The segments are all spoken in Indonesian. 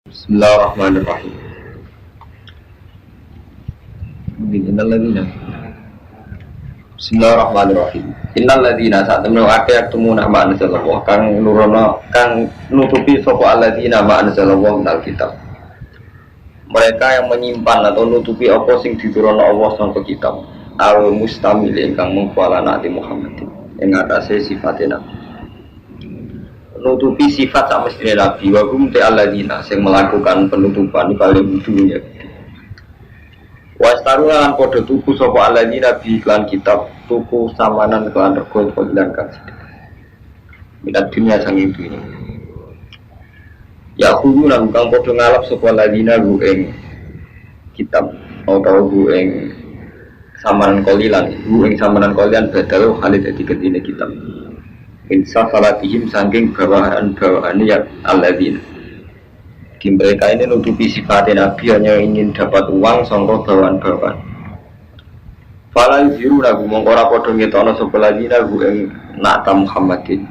Bismillahirrahmanirrahim. Bismillahirrahmanirrahim. Innal ladzina sa'tamnu aqyaktumuna ma anzalallah kang nurono kang nutupi sapa alladzina ma anzalallah minal kitab. Mereka yang menyimpan atau nutupi apa sing diturunno Allah sangka kitab. Al mustamil ingkang mengkuala Nabi Muhammad ing atase sifate Nabi. Nutupi sifat sama istri Nabi wa hum ta alladzina sing melakukan penutupan paling dunya. Wastaruna lan padha tuku sapa alladzina bi iklan kitab tuku samanan kelan rego panggilan kasih. Minat dunia sang dunya. Ya kudu lan kang padha ngalap sapa alladzina gu ing kitab atau gu ing samanan kolilan, gu ing samanan kolilan badal halid dadi kedine kitab. Insya salatihim saking bawahan ya alladzina. Di mereka ini nutupi sifatnya Nabi hanya ingin dapat uang sangka bawahan-bawahan. Fala yuziru lagu mengkora podo ngetono sapa alladzina gu ing nata Muhammadin.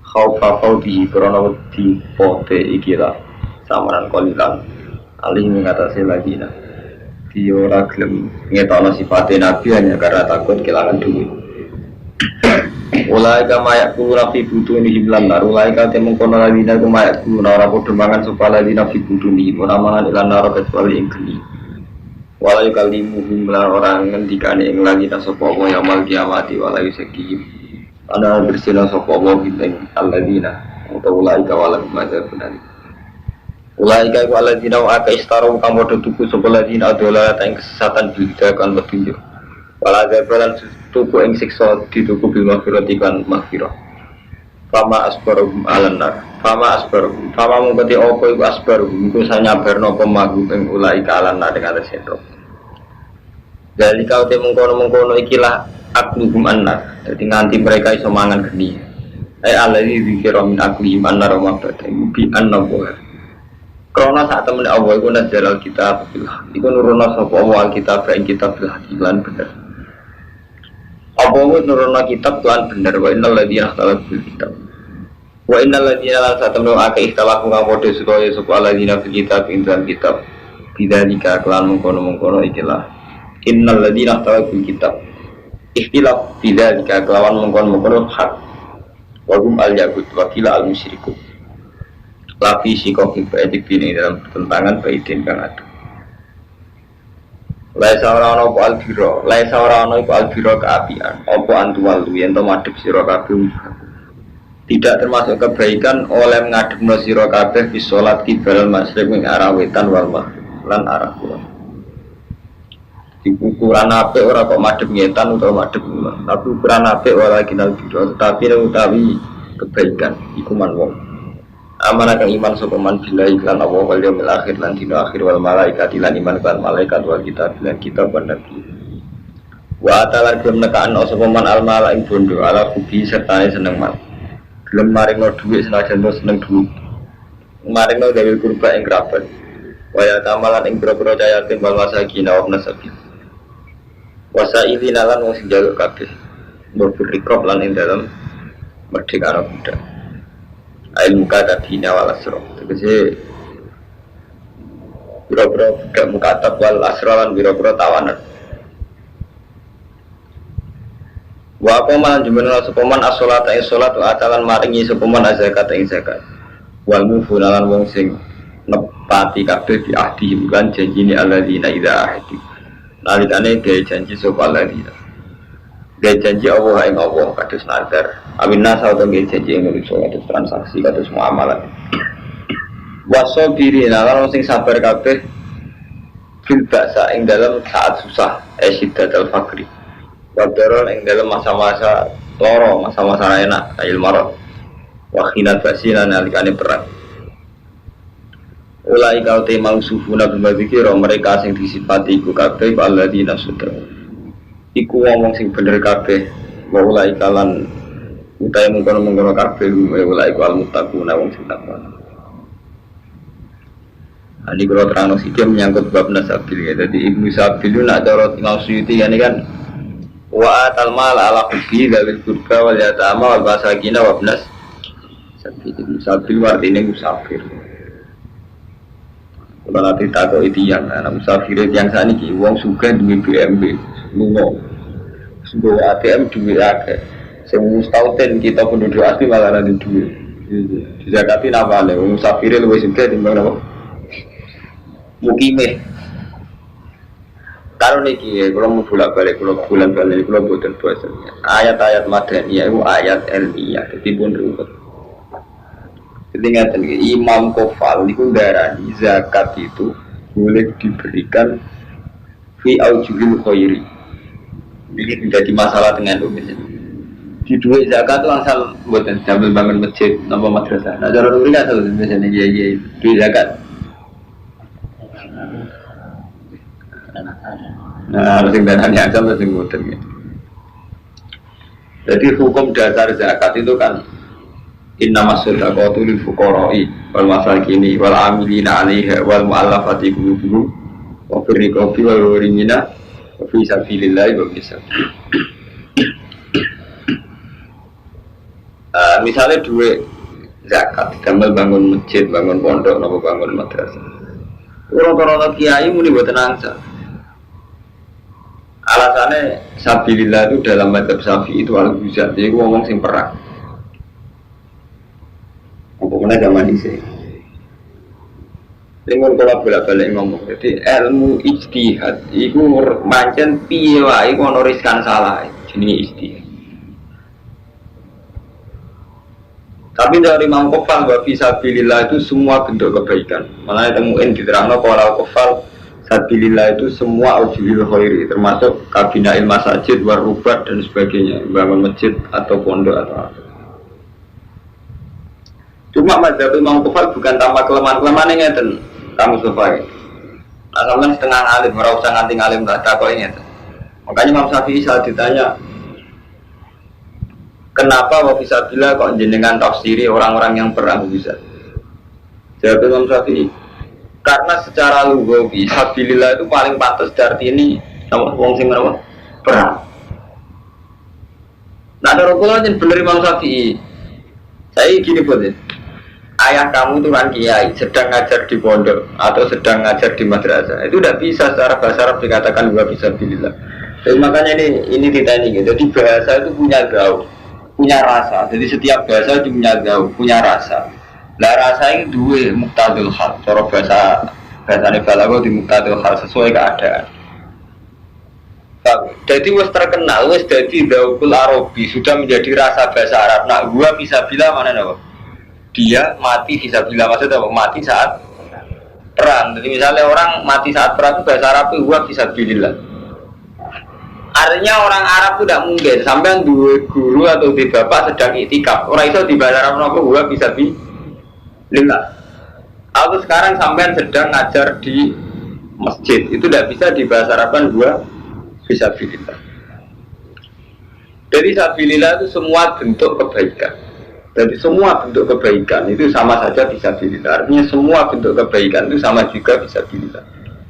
Khaufa faudihi krana wedi pote ikilah samaran kolilan. Alih mengatasi alladzina. Dia ora gelem ngetono sifatnya Nabi hanya karena takut kehilangan duit. Ulaika mayak kulu nafi butuh ini himlan nar. Ulaika temung kono ladina ku mayak kulu nar. Rapo demangan sopa ladina fi butuh ini munamangan ilan nar kecuali ing geni. Walayu kalimu himlan orang ngendikane ing ladina sopa Allah yamal kiamati walayu sekihim. Ana bersina sopa Allah bintang al-ladina. Atau ulaika walam mazhab benar. Ulaika ku al-ladina wa aka istarom kamu tuku sopa ladina adalah yang kesesatan bildakan petunjuk. Walaga balan tuku ing siksa dituku bil maghfirati kan maghfirah. Fama asbaruhum alannar. Fama mungkati apa iku asbaruhum iku sanyabarno pemagu ing ulaika alannar dengan sendok. Dari kau te mengkono ikilah akluhum annar. Jadi nganti mereka iso mangan geni. Alladzi dzikra min aklihim annar wa mabata bi annahu. Krana sak temen Allah iku nazal kitab billah. Iku nurono sapa Allah kitab ing kitab billah lan bener. Apa wis nurono kitab lan bener wa innal ladzina ikhtalafu kitab. Wa innal ladzina la satamnu aka ikhtalafu ngapodo supaya sapa ladzina fil kitab ing dalam kitab. Bidzalika kelan mengkono ikilah. Innal ladzina ikhtalafu kitab. Ikhtilaf bidzalika kelawan mengkono hak. Wa hum al-yahud wa kila al-musyrikun. Lafi sikokin baik ini dalam tentangan baidin kang ada. Laisa ora ana apa albiro keapian, apa antuwalu yen to madhep sira kabeh. Tidak termasuk kebaikan oleh ngadhepno sira kabeh fi salat qibal masyriq ing arah wetan wal maghrib lan arah kulon. Di ukuran apik ora kok madhep ngetan utawa madhep kulon, tapi ukuran apik ora kinal biro, tetapi utawi kebaikan iku man wong. Amanah kang iman sapa man billahi lan Allah wal yaumil akhir lan dina akhir wal malaikati lan iman kan malaikat wal kitab lan kitab lan nabi. Wa atalan gelem nekaan sapa man al malaik bondo ala kubi serta seneng mal. Gelem maringno dhuwit senajan seneng dhuwit. Maringno gawe kurba ing kerabat. Wa ya tamalan ing boro-boro cayatin wal masakin wa nasabi. Wasailina lan wong sing njaluk kabeh. Mbok rikop lan ing dalem merdeka budak. Ail muka tadi nawal asro, tegese biro-biro gak mukatab wal asro lan biro-biro tawanan. Wa qaman jumlah sepeman as-salat ing salat wa atalan maringi sepeman zakat ing zakat. Wal mufuna lan wong sing nepati kabeh di ahdihim lan janjine alladzina idza ahdi. Nalikane gawe janji sapa alladzina. Gawe janji Allah ing Allah kados nazar. Aminna sauta gawe janji ing manusa kados transaksi kados muamalah. Wasobirina lan sing sabar kabeh fil ba'sa ing dalam saat susah syiddatul faqri. Wadaro ing dalam masa-masa loro, masa-masa enak kail marad. Wa khinat basina nalikane perang. Ulai kau te mangsufuna bimadzikira mereka sing disifati iku kabeh alladzina sudah. Iku wong sing bener kabeh wa ulai kalan utahe mungkon-mungkon kabeh ulai kal muttaquna wong sing takwa. Ani kalau terang sithik menyangkut bab nasabil ya. Jadi Ibnu Sabil nak cara Imam Suyuti ini kan wa atal mal ala hubbi dzil qurba wal yatama wal masakin wa ibnas sabil. Sabil artine musafir. Kalau tidak tahu itu yang anak musafir yang saat ini uang suka duit BMB lungo sebuah ATM duit agak semua setahun kita penduduk asli malah ada duit di Jakarta apa nih uang musafir lebih suka timbang apa mukime kalau niki kalau mau bolak balik kalau bulan balik kalau buatan puasanya ayat-ayat Madaniyah itu ayat ilmiah jadi pun ribet. Ingat Imam Kofal itu darah zakat itu boleh diberikan fi aujubil khairi. Ini menjadi masalah dengan lu misalnya. Di duit zakat itu asal buatan sambil bangun masjid nama madrasah. Nah cara dulu kan asal misalnya iya duit zakat. Nah harus yang dananya asal harus yang buatan. Jadi hukum dasar zakat itu kan Inna masyarakat lil fuqara'i wal masakini wal amilina 'alaiha wal mu'allafati qulubuhum wa fir riqabi wal gharimina wa fi sabilillah wa bisa. Misalnya duit zakat, gambar bangun masjid, bangun pondok, napa bangun madrasah. Orang-orang kiai muni mboten angsa. Alasannya sabilillah itu dalam madzhab Syafi'i itu al-huzat, jadi ngomong sing perang. Pokoknya zaman ini dengan kalau bolak-balik ngomong jadi ilmu ijtihad itu mancen piye wae ono riskan salah jenenge ijtihad tapi dari Imam Kofal wa fi sabilillah itu semua bentuk kebaikan malah temuin diterangno kalau Kofal sabilillah itu semua aujubil khairi termasuk kabinail masajid warubat dan sebagainya bangun masjid atau pondok atau apa. Cuma mazhab Imam Kofal bukan tanpa kelemahan-kelemahan yang ngeten kamu sofai. Nah, sampean setengah alim, ora usah nganti alim tak takok ngeten. Makanya Imam Syafi'i saat ditanya kenapa wa fisabilillah kok jenengan tafsiri orang-orang yang perang bisa? Jawab Imam Syafi'i, karena secara lughawi sabilillah itu paling pantas arti ini sama wong sing apa? Perang. Nah, ada rokok aja bener Imam Syafi'i. Saya gini boleh. Ayah kamu itu kan kiai, sedang ngajar di pondok atau sedang ngajar di madrasah, itu tidak bisa secara bahasa Arab dikatakan gua bisa bilillah. Jadi makanya ini ditanya gitu. Jadi bahasa itu punya gaul, punya rasa. Jadi setiap bahasa itu punya gaul, punya rasa. Lah rasa itu dua muktadul hal. Cara bahasa balaghah di muktadul hal sesuai keadaan. Jadi wes terkenal, wes jadi daukul Arabi sudah menjadi rasa bahasa Arab. Nah, gua bisa bilang mana nih? Dia mati fisabilillah maksudnya mati saat perang. Jadi misalnya orang mati saat perang itu bahasa Arab itu huwa fisabilillah. Artinya orang Arab itu tidak mungkin sampai dua guru atau di bapak sedang iktikaf. Orang itu di bahasa Arab nopo huwa fisabilillah. Atau sekarang sampai sedang ngajar di masjid itu tidak bisa di bahasa Arabkan huwa fisabilillah. Jadi fisabilillah itu semua bentuk kebaikan. Jadi semua bentuk kebaikan itu sama saja bisa bilillah. Artinya semua bentuk kebaikan itu sama juga bisa bilillah.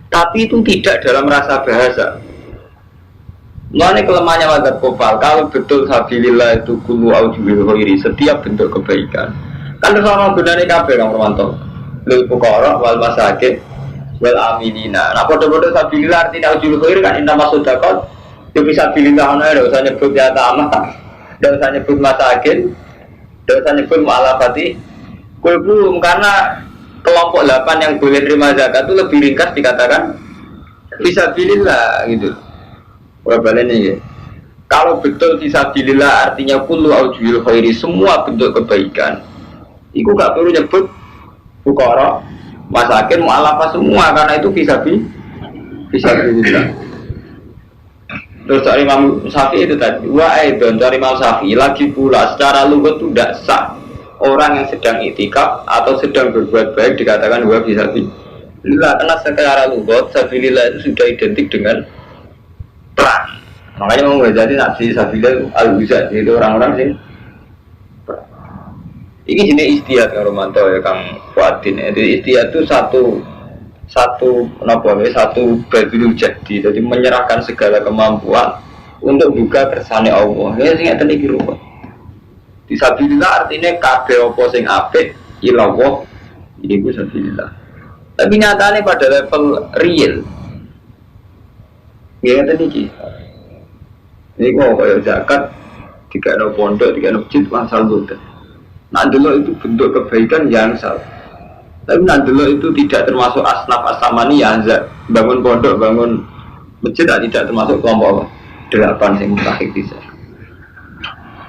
Tapi itu tidak dalam rasa bahasa. Mana kelemahannya mazhab Kofal? Kalau betul sabilillah itu kullu aujubil khairi, setiap bentuk kebaikan. Kan sama gunane kabeh Kang Romanto. Lil fuqara wal masakin wal amilina. Nah padha-padha sabilillah artinya aujubil khairi kan inna masudaqat. Itu bisa bilillah ana ada usah nyebut ya ta'amah. Dan usah nyebut masakin. Dosa nyebut mu'alafati kulbum karena kelompok 8 yang boleh terima zakat itu lebih ringkas dikatakan fisabilillah gitu. Wabalnya ya. Kalau betul fisabilillah artinya kullu aujubil khairi semua bentuk kebaikan. Iku gak perlu nyebut fuqara, masakin, mu'alafah semua karena itu fisabilillah. Terus dari Imam Syafi'i itu tadi, dari Imam Syafi'i lagi pula secara lughat itu tidak sah orang yang sedang iktikaf atau sedang berbuat baik dikatakan huwa fisabilillah karena secara lughat sabilillah itu sudah identik dengan perang. Makanya mau jadi nafsi sabilillah al-huzat itu orang-orang sih. Ini jenis istihad Kang Romanto ya Kang Fuadin. Jadi istihad itu satu badul jadi menyerahkan segala kemampuan untuk juga kersane Allah. Ya sing ngeten iki rupa. Disabilillah artinya kabeh apa sing apik ilallah iku sabilillah. Tapi nyatanya pada level real. Ya tadi ki. Ini kok kayak zakat, tiga no pondok, tiga no masjid, asal bukan. Nah dulu itu bentuk kebaikan yang salah. Tapi nah dulu itu tidak termasuk asnaf asamani yang bangun pondok, bangun masjid tidak termasuk kelompok 8 yang mutakhir bisa.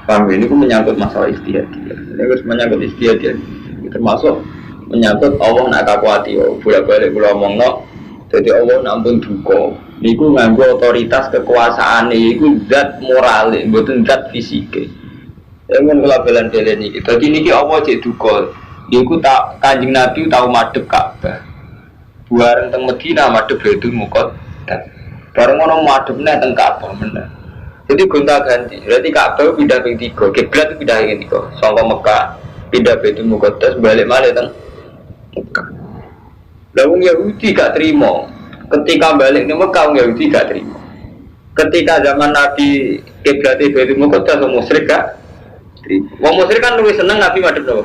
Paham ini pun menyangkut masalah istihad. Ini harus menyangkut istihad ya. Termasuk menyangkut Allah nak kakuati. Bolak-balik kalau ngomong no, jadi Allah nampun duka. Niku nganggo otoritas kekuasaan niku zat moral, mboten zat fisik. Yang kula belen-belen iki. Dadi niki apa cek duka. Niku tak Kanjeng Nabi tau madhep Ka'bah. Buareng teng Madinah madhep Baitul Muqaddas. Bareng ono madhepne teng Ka'bah meneh. Jadi gonta-ganti. Berarti Ka'bah pindah ping 3, kiblat pindah ping 3. Saka Mekah pindah Baitul Muqaddas balik malih teng Mekah. Lah wong Yahudi gak terima. Ketika balik ke Mekah, Yahudi gak terima. Ketika zaman Nabi kiblatnya Baitul Muqaddas, orang musyrik gak terima. Orang musyrik kan lebih seneng Nabi madhep apa?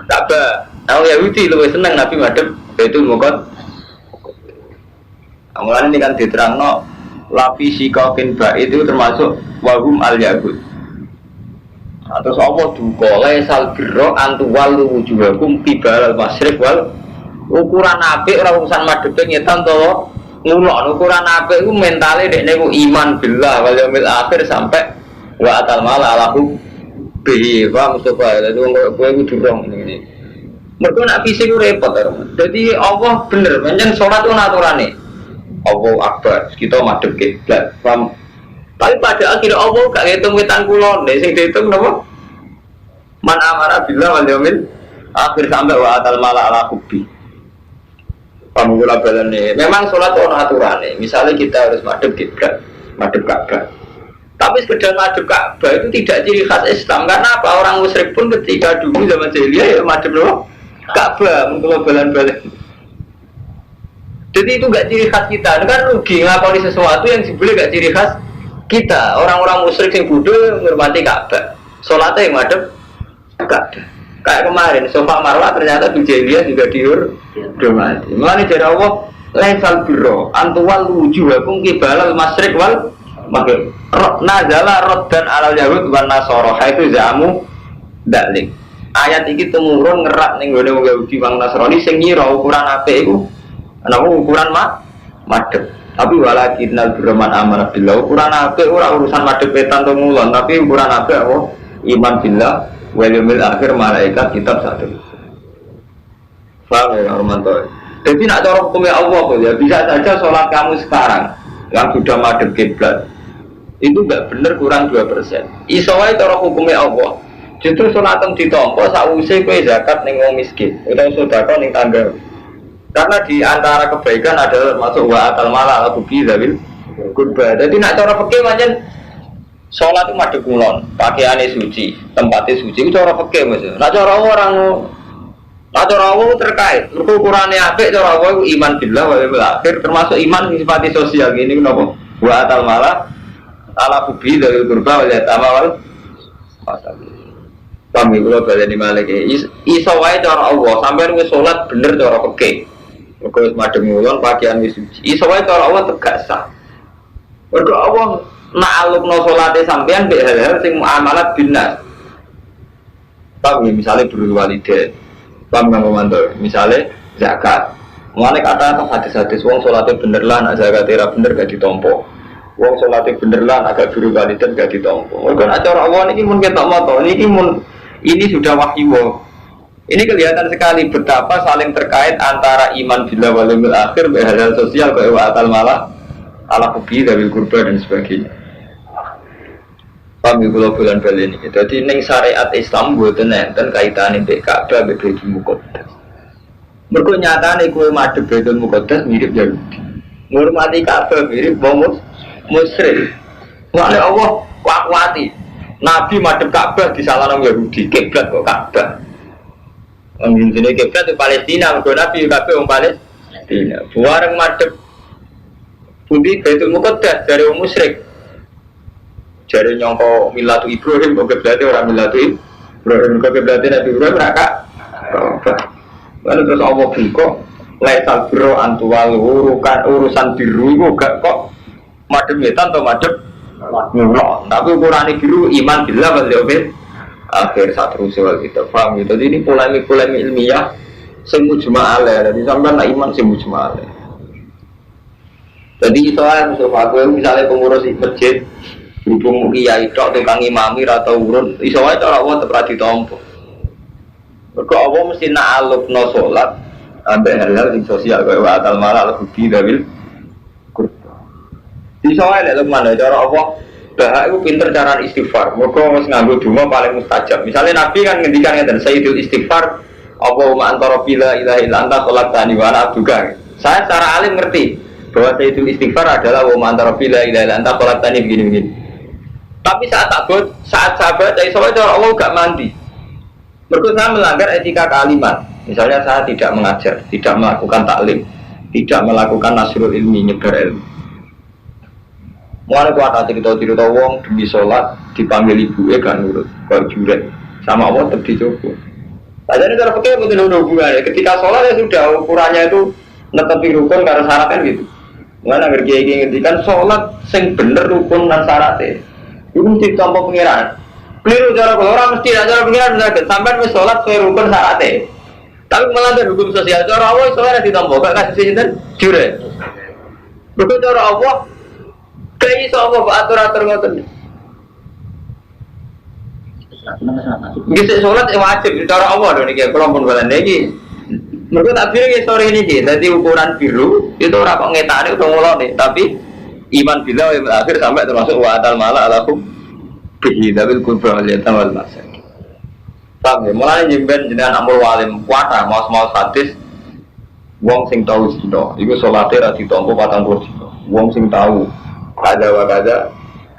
Ka'bah. Orang Yahudi lebih seneng Nabi madhep Baitul Muqaddas. Mulanya ini kan diterangno lapi sikapin ba'id itu termasuk wahum al-yahud. Terus apa duka laisal birra antuwallu wujuhakum qibala al-masyriq wal ukuran apik ora urusan madhepe ngetan to ngulon ukuran apik iku mentale dekne ku iman billah wal yaumil akhir sampai wa atal mala alahu bi wa mustafa dadi wong kowe iku durung ngene. Mergo nek fisik ku repot to. Dadi Allah bener pancen salat ku aturane. Allahu akbar kita madhep kiblat. Tapi pada akhirnya Allah gak ngitung wetan kulon sing diitung napa? Man amara billah wal yaumil akhir sampai wa atal mala alahu bi. Pamula balane. Memang sholat ono aturane. Misalnya kita harus madhep kiblat, madhep Ka'bah. Tapi sekedar madhep Ka'bah itu tidak ciri khas Islam. Karena apa? Orang musyrik pun ketika dulu zaman jahiliyah ya madhep Ka'bah, mengkulo balan-balan. Jadi itu gak ciri khas kita. Itu kan rugi ngakoni sesuatu yang sebenarnya gak ciri khas kita. Orang-orang musyrik yang bodoh menghormati Ka'bah. Sholatnya yang madhep Ka'bah. Kayak kemarin, Sofa Marwah ternyata di jahiliyah juga dihormati. Mulanya dari Allah, laisal birra antuwal wujuhakum qibalal masyriq wal maghrib. Nazala raddan alal yahud wan nasara itu zamu dalik. Ayat ini temurun ngerak ning gone wong Yahudi wong Nasrani sing ngira ukuran apik iku ana ukuran madhep. Tapi walakinnal birra man amara billah. Ukuran apik ora urusan madhep wetan to ngulon, tapi ukuran apik apa? Iman billah wal yaumil akhir malaikat kitab satu. Paham ya Romanto? Jadi nak cara hukumnya Allah ya bisa saja sholat kamu sekarang yang sudah madhep kiblat itu enggak benar kurang 2%. Iso wae cara hukumnya Allah. Justru sholatem ditampa sakwise kowe zakat ning wong miskin utawa sedekah ning tangga. Karena di antara kebaikan adalah masuk wa atal mala ala buki zawil kurba. Jadi nak cara fikih pancen sholat itu madhep kulon, pakaiannya suci, tempatnya suci, itu cara fikih maksudnya. Nah cara orang, nah cara Allah terkait, ukurannya apik, cara Allah itu iman billah wa yaumil akhir, termasuk iman sifat sosial ini kenapa? Wa atal mala ala bubi dari kurba wal yatama wal masakin. Kami kalau baleni malik iso wae cara Allah, sampai wis sholat bener cara fikih. Mergo madhep kulon, pakaiannya suci. Iso wae cara Allah tegak sah. Mergo Allah na'alukno sholate sampean mbek hal-hal sing muamalat binas. Tapi misalnya berwalidain, paham nggak Romanto? Misalnya zakat, mulai kata hadis-hadis wong sholatnya bener lah, nak zakat era bener gak ditompo. Wong sholatnya bener lah, agak berwalidain gak ditompo. Mungkin acara Allah ini mun ketok moto, ini sudah wahyu. Ini kelihatan sekali betapa saling terkait antara iman billah wal yaumil akhir, hal-hal sosial kayak wa atal malah, ala kubi dari kurba dan sebagainya. Kami kalau bulan balik ini, jadi neng syariat Islam buatan enten kaitan dengan Ka'bah Baitul Muqaddas. Mereka nyata nih kue madhep Baitul Muqaddas mirip Yahudi, menghormati Ka'bah mirip wong musyrik. Makanya Allah kuat-kuati, Nabi madhep Ka'bah di salah orang Yahudi, kiblat kok Ka'bah. Orang sini kiblat di Palestina, mereka Nabi Ka'bah orang Palestina. Buareng madhep budi Baitul Muqaddas dari orang musyrik. Jadi nyongko milatu Ibrahim, kok berarti orang milatu Ibrahim, kok berarti Nabi Ibrahim mereka. Lalu terus Allah buka, laisal birru antuwal urusan biru itu gak kok madhep wetan atau madhep ngulon. Tapi ukurane biru iman billah wal yaumil akhir satrusul gitu. Paham gitu. Jadi ini polemik-polemik ilmiah sing mujma' alaih. Jadi sampean nak iman sing mujma' alaih. Jadi soalnya misalnya pengurus masjid berhubung kiai tok tukang imami atau urun iso wae cara Allah tetep ra ditampa. Mergo Allah mesti nak alupno salat ambek hal-hal sing sosial kaya wa atal malal budi dabil kurba. Iso wae lek mana cara Allah bahak iku pinter cara istighfar. Mergo wis nganggo donga paling mustajab. Misalnya Nabi kan ngendikan ngeten sayyidul istighfar Allahumma anta rabbi la ilaha illa anta khalaqtani wa ana abduka. Saya secara alim ngerti bahwa sayyidul istighfar adalah wa anta rabbi la ilaha illa anta khalaqtani begini-begini. Tapi saat saya baca iso wae cara Allah gak mandi. Mergo saya melanggar etika kalimat. Misalnya saya tidak mengajar, tidak melakukan taklim, tidak melakukan nasrul ilmi, nyebar ilmu. Mulai kuat cerita-cerita wong demi sholat dipanggil ibu gak nurut, kau juret sama Allah tetap dicoba. Jadi cara pakai mungkin ada hubungannya. Ketika sholat ya sudah ukurannya itu netepi rukun karena syaratnya gitu. Mulai agar kiai ngertikan sholat sing bener rukun dan syaratnya. Itu mesti tanpa pengiran. Keliru cara orang mesti cara pengiran sampai wis sholat sesuai rukun syaratnya. Tapi melanggar hukum sosial cara Allah soalnya ditampa gak kasih sinten jure. Berarti cara Allah kayak iso apa atur-atur ngoten. Bisa sholat wajib cara Allah dong niki kula pun balen iki. Mergo tak biru nggih sore niki dadi ukuran biru itu ora kok ngetane udah ngolone tapi iman billah wa akhir sampai termasuk wa atal mala alakum bihi dabil kurba wal yatam wal masakin. Paham ya, mulai nyimpen jenengan amul walim kuasa mau hadis wong sing tau zina iku salate ra ditampa 40 dina. Wong sing tahu kada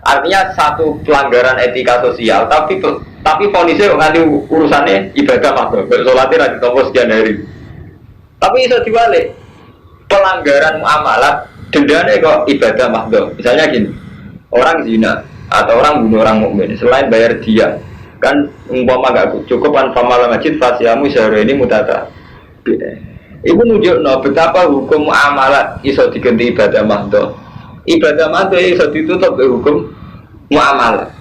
artinya satu pelanggaran etika sosial tapi fonisnya nganti urusannya ibadah makhluk salate ra ditampa sekian hari. Tapi iso diwalik pelanggaran muamalat dendane kok ibadah makhluk. Misalnya gini, orang zina atau orang bunuh orang mukmin selain bayar dia kan umpama gak cukup kan famal masjid fasiamu sehari ini mutata. Ibu nunjukno betapa hukum muamalat iso diganti ibadah makhluk. Ibadah makhluk iso ditutup ke hukum muamalat.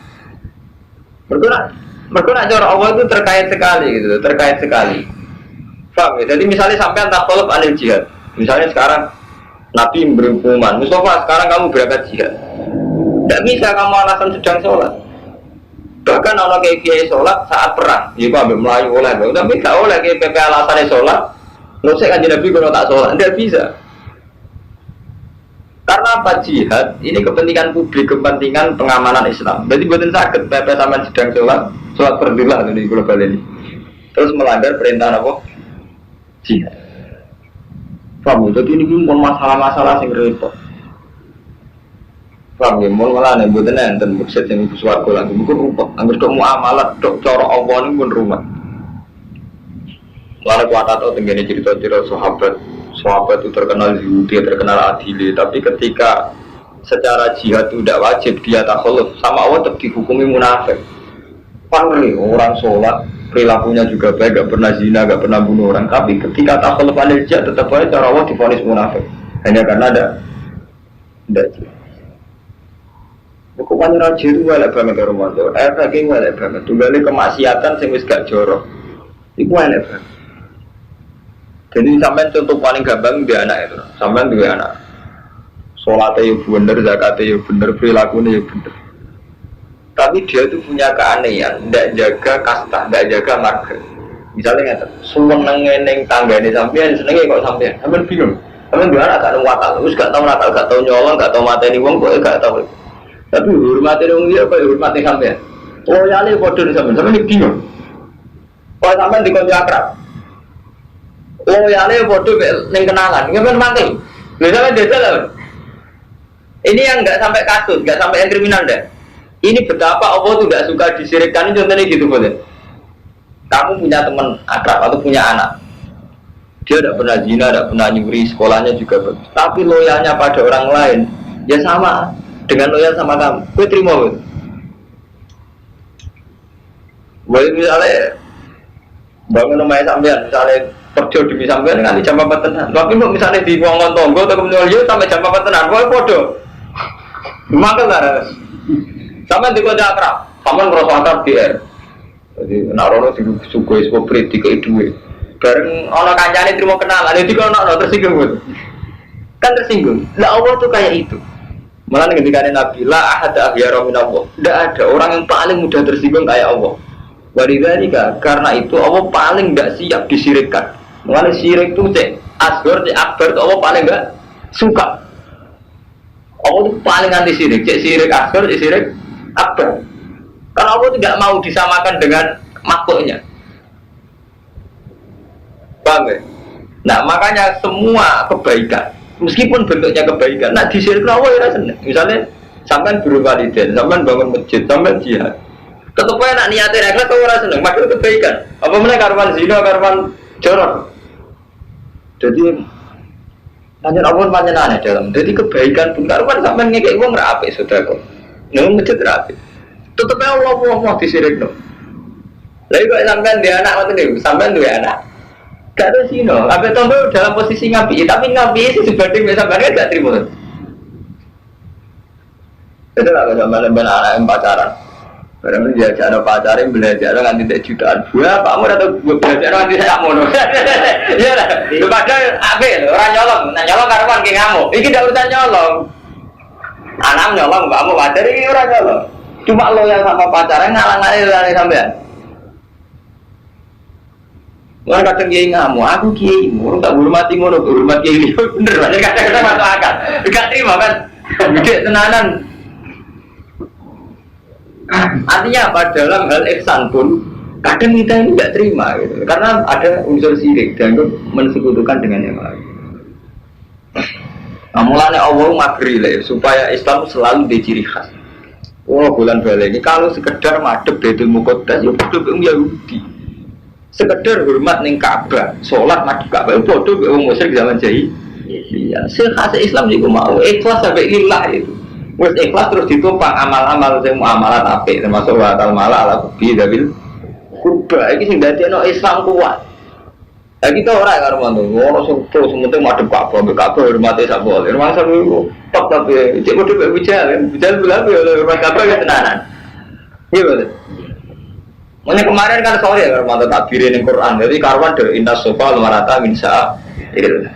Mereka cara Allah itu terkait sekali gitu, terkait sekali. Paham ya? Jadi misalnya sampai entah tolop anil jihad. Misalnya sekarang Nabi berhukuman, Mustafa sekarang kamu berangkat jihad. Tidak bisa kamu alasan sedang sholat. Bahkan orang kayak sholat saat perang, ya ambil Melayu oleh, tapi tidak oleh kayak PP alasannya sholat. Nusik kan Nabi kalau tak sholat, tidak bisa. Karena apa jihad? Ini kepentingan publik, kepentingan pengamanan Islam. Jadi buatin sakit PP sama sedang sholat perdilah di global ini. Terus melanggar perintah apa? Jihad. Paham? Jadi ini pun masalah-masalah yang repot. Paham ya, mau malah nih buat enten bukset yang ibu suaraku lagi bukan rumput. Anggur dok muamalat dok cara Allah ini pun rumah. Lalu kuat atau tenggine cerita-cerita sahabat itu terkenal Yahudi, terkenal adili. Tapi ketika secara jihad itu tidak wajib dia takholuf sama Allah tetap dihukumi munafik. Pangli orang sholat perilakunya juga baik, gak pernah zina, gak pernah bunuh orang. Tapi ketika takholuf anil jihad tetap aja cara Allah divonis munafik. Hanya karena ada jihad. Hukuman raja itu walek banget ke rumah itu, lagi walek banget. Tunggalnya kemaksiatan sing wis gak jorok, itu walek banget. Jadi sampai contoh paling gampang dia anak itu, sampai dia anak. Sholatnya bener, zakatnya bener, perilakunya bener. Tapi dia itu punya keanehan, tidak jaga kasta, tidak jaga marga. Misalnya nggak, seneng tangga ini sampean, senengnya kok sampean, sampean bingung. Sampean dia anak gak nakal, terus gak tahu nakal, gak tahu nyolong, gak tahu mateni wong, kok gak tahu. Tapi hormati dong dia, kok hormati sampean. Oh ya ini bodoh di sampean bingung. Kalau sampean dikon akrab. Oh ya ini bodoh neng kenalan, nggak mati. Misalnya desa lah. Ini yang nggak sampai kasus, nggak sampai yang kriminal deh. Ini betapa Allah tuh tidak suka disirikkan. Contohnya gitu boleh. Kamu punya teman akrab atau punya anak. Dia tidak pernah zina, tidak pernah nyuri, sekolahnya juga bagus. Tapi loyalnya pada orang lain, ya sama. Dengan loyal sama kamu, gue terima gue. Boleh misalnya bangun rumahnya sampean, misalnya kerja demi sampean nganti jam 4 tenan. Tapi kok misalnya di ngomong tonggo atau kemudian yo sampai jam 4 tenan, kowe padha. Mangkel ta. Sampeyan dikono akrab, sampeyan ngrasa akrab DR. Jadi nek ora sugih soprit dikei dhuwit. Bareng ana kancane trimo kenalan, dadi kono tersinggung. Kan tersinggung. Lah Allah tuh kayak itu. Malah ketika Nabi la ahada ahyara min Allah. Tidak ada orang yang paling mudah tersinggung kayak Allah. Walidzalika karena itu Allah paling enggak siap disirikkan. Malah syirik itu cek asghar cek akbar itu Allah paling enggak suka. Allah itu paling anti syirik, cek syirik asghar cek syirik akbar. Karena Allah tidak mau disamakan dengan makhluknya. Paham ya? Nah makanya semua kebaikan meskipun bentuknya kebaikan, nah disirikkan Allah ya seneng. Misalnya sampean guru waliden, sampean bangun masjid, sampean jihad. Tetep ae nak niate ikhlas kok ora seneng, padahal kebaikan. Apa meneh karuan zina, karuan jorok. Jadi panjen Allah panjenengan dalam. Jadi kebaikan pun karuan sampean ngekek wong ra apik sedekah. Nang masjid ra apik. Tetep ae Allah disirikno. Lha kok sampean dia anak ngoten niku, sampean duwe anak. Gak ada sino, apa tombol dalam posisi ngapi, tapi ngapi sih sebanding sampean gak terima. Itu lah zaman anak yang pacaran. Barang dia ada pacaran belajar nganti tak jutaan. Gua Pak Mur atau gua belajar nganti saya mono. Iya lah. Padahal ape orang nyolong, nah nyolong karuan ki ngamuk. Iki ndak urusan nyolong. Anak nyolong Pak Mur pacar iki ora nyolong. Cuma lo yang sama pacaran ngalang-alang sampean. Orang kadang kiai ngamuk, aku kiai, orang tak hormati ngono, hormat kiai bener, kadang-kadang masuk akal, gak terima kan, gede tenanan. Artinya apa dalam hal ihsan pun kadang kita ini tidak terima, gitu. Karena ada unsur syirik dan mensekutukan dengan yang lain. Nah, mulanya Allah magri lah, supaya Islam selalu diciri khas. Oh bulan balik ini kalau sekedar madhep Baitul Muqaddas, ya bodoh Yahudi. Sekedar hormat ning Ka'bah, salat madhep Ka'bah bodoh wong musyrik zaman jahiliyah. Sekhas Islam juga mau ikhlas sampai lillah itu. Wes ikhlas terus ditopang amal-amal sing muamalat apik termasuk wa ta'al mala ala bi dabil kurba iki sing dadekno Islam kuat. Lah kita ora karo mantu, ora terus penting madhep Ka'bah, Ka'bah hormate sak boleh. Rumah sak niku top tapi cek bodoh bijal belak ya hormat Ka'bah ya tenanan. Iya betul. Mulai kemarin kan sorry ya kalau mantu takbirin yang Quran, jadi karuan dari inna sofa lumarata min sa'il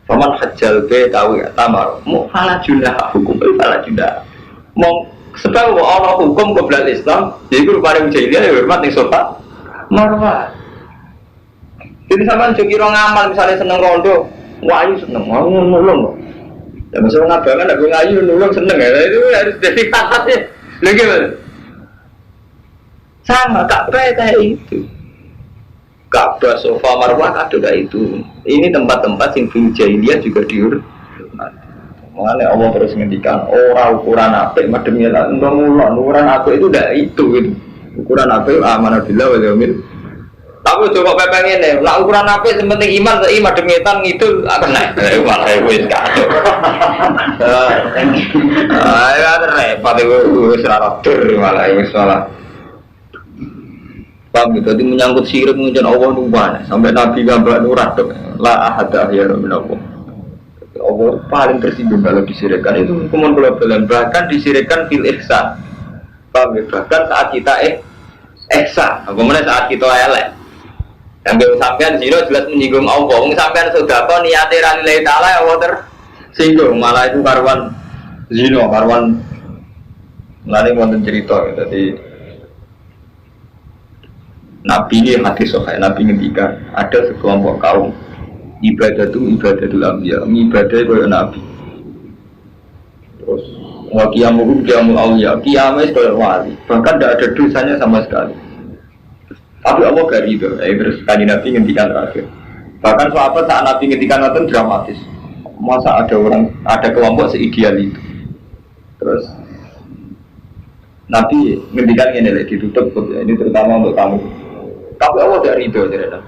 faman hajjal be tahu ya tamar mau falah junah hukum falah junah mau sebab Allah hukum kebelakang Islam jadi itu paling jahiliyah ya hormat nih sofa marwah jadi sampean jo kira ngamal misalnya seneng rondo wayu seneng mau nulung ya masalah ngabangan aku ngayu nulung seneng ya itu harus jadi kata-kata lagi mas sama Ka'bah kayak itu. Ka'bah, sofa, marwah ada kayak itu. Ini tempat-tempat yang film jahiliyah juga dihormati. Mengenai Allah terus ngendikan orang ukuran apik mademnya lah. Ukuran apik itu tidak itu gitu. Ukuran apik amanah billah wal yaumil. Tapi coba pengen nih, lah ukuran apik penting iman sih mademngetan ngidul akan naik. Malah wis kacau. Ayo repot wis ora roder malah wis malah. Paham gitu, jadi menyangkut syirik mengucapkan Allah numpah sampai Nabi gambar nurah la ahada ahyara min Allah. Allah paling tersinggung kalau disirikkan itu hukuman pelabelan bahkan disirikkan fil ihsan. Paham ya? Bahkan saat kita ihsan, kemudian saat kita elek yang belum sampean zina jelas menyinggung Allah. Sampean sudah kok niate ra nilai taala Allah tersinggung malah itu karuan zina, karuan lari wonten cerita jadi Nabi ini hadis sahih, Nabi ngendikan ada sekelompok kaum ibadatul anbiya, ibadah kaya Nabi. Terus wa qiyamul awliya, qiyamah kaya wali, bahkan tidak ada dosanya sama sekali. Tapi Allah gak ridho, terus kali Nabi ngendikan terakhir. Bahkan sahabat saat Nabi ngendikan itu dramatis. Masa ada kelompok seideal itu. Terus Nabi ngendikan ini lagi ditutup, ini terutama untuk kamu. Tapi Allah tidak ridho cerita.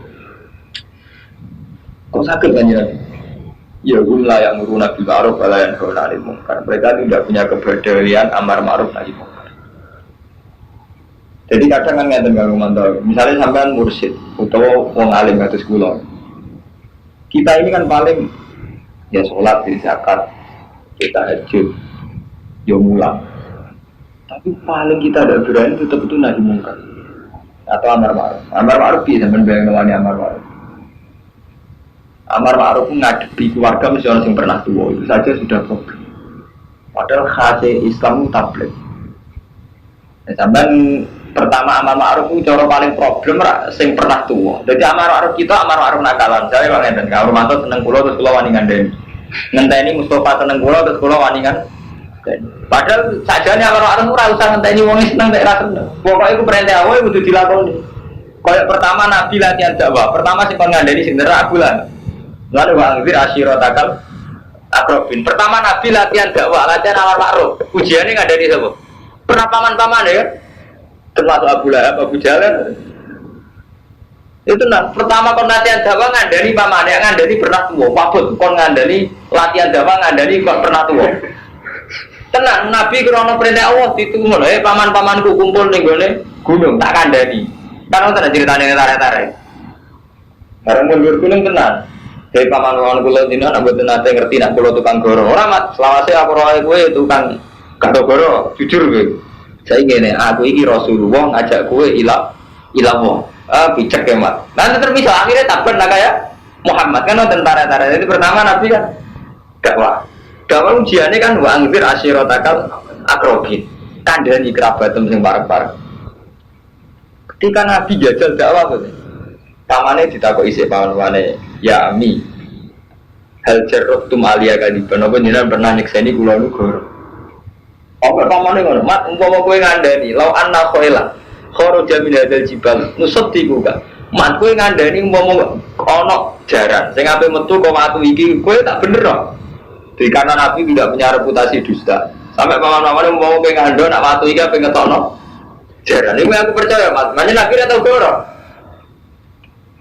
Kok sakit kan ya? Ya gum layak ngurun nabi ma'ruf walayan kaulanil mungkar. Mereka tidak punya kepedulian amar ma'ruf nahi mungkar. Jadi kadang kan ngeten kanggo mantau. Misalnya sampean mursyid utawa wong alim kados kula. Kita ini kan paling ya sholat, di zakat, kita hajud, ya mulang. Tapi paling kita ada berani tetap itu nahi mungkar atau amar ma'ruf. Amar ma'ruf bisa menbayang nawani amar ma'ruf. Amar ma'ruf ngadepi keluarga mesti orang yang pernah tua itu saja sudah problem. Padahal khasnya Islam itu tablet. Sampai pertama amar ma'ruf itu cara paling problem sing pernah tua. Jadi amar ma'ruf kita amar ma'ruf nakalan. Saya kalau ngeten, kalau Romanto seneng kula terus kula wani ngandani. Ngenteni Mustafa seneng kula terus kula wani ngandani. Padahal sajane amar ma'ruf ora usah ngenteni wong seneng nek ra seneng. Pokoke iku perintah Allah kudu dilakoni. Kayak pertama Nabi latihan dakwah, pertama sing kon ngandani sing nerak bulan. Lalu wa'anzir asyiratakal akrabin. Pertama Nabi latihan dakwah, latihan amar ma'ruf. Ujiannya ngandani sapa? Pernah paman-paman ya? Termasuk Abu Lahab, Abu Jahal. Itu nah, pertama kon latihan dakwah ngandani pamane, ngandani pernah tua. Wabut kon ngandani latihan dakwah ngandani kok pernah tua. Tenang, Nabi krana perintah Allah ditunggu lho, paman-pamanku kumpul ning gone gunung tak kandhani. Kan ora ceritane tarik-tarik. Bareng mundur gunung tenan. Hei paman-paman kula dina nek mboten nate ngerti nek kula tukang goro. Ora mat, selawase aku roe kowe tukang goro, jujur kowe. Saiki ngene, aku iki Rasulullah ngajak kowe ilah wong. Picek ya mat. Nanti termisal akhirnya takben lah kayak Muhammad kan tentara-tentara. Jadi pertama Nabi kan dakwah. Dakwah ujiannya kan wa anzir asyiratakal akrabin. Kandhani kerabatem sing parek-parek. Ketika Nabi jajal dakwah to. Pamane ditakoki isih pamanane, "Ya Ami, hal jarrabtum aliya kadiban apa jenengan pernah nyekseni kula niku goro?" Apa pamane ngono? Mat umpama kowe ngandani, "Lau anna khaila kharaja min hadzal jibal nusaddiqu ka." Mat kowe ngandani umpama ana jaran sing ape metu kok watu iki, kowe tak bener kok. Jadi karena Nabi tidak punya reputasi dusta. Sampai paman-paman mau pengen ngandon, nak watu iki pengen ngetono. Jaran ini aku percaya, Mas. Makanya Nabi ora tau goro.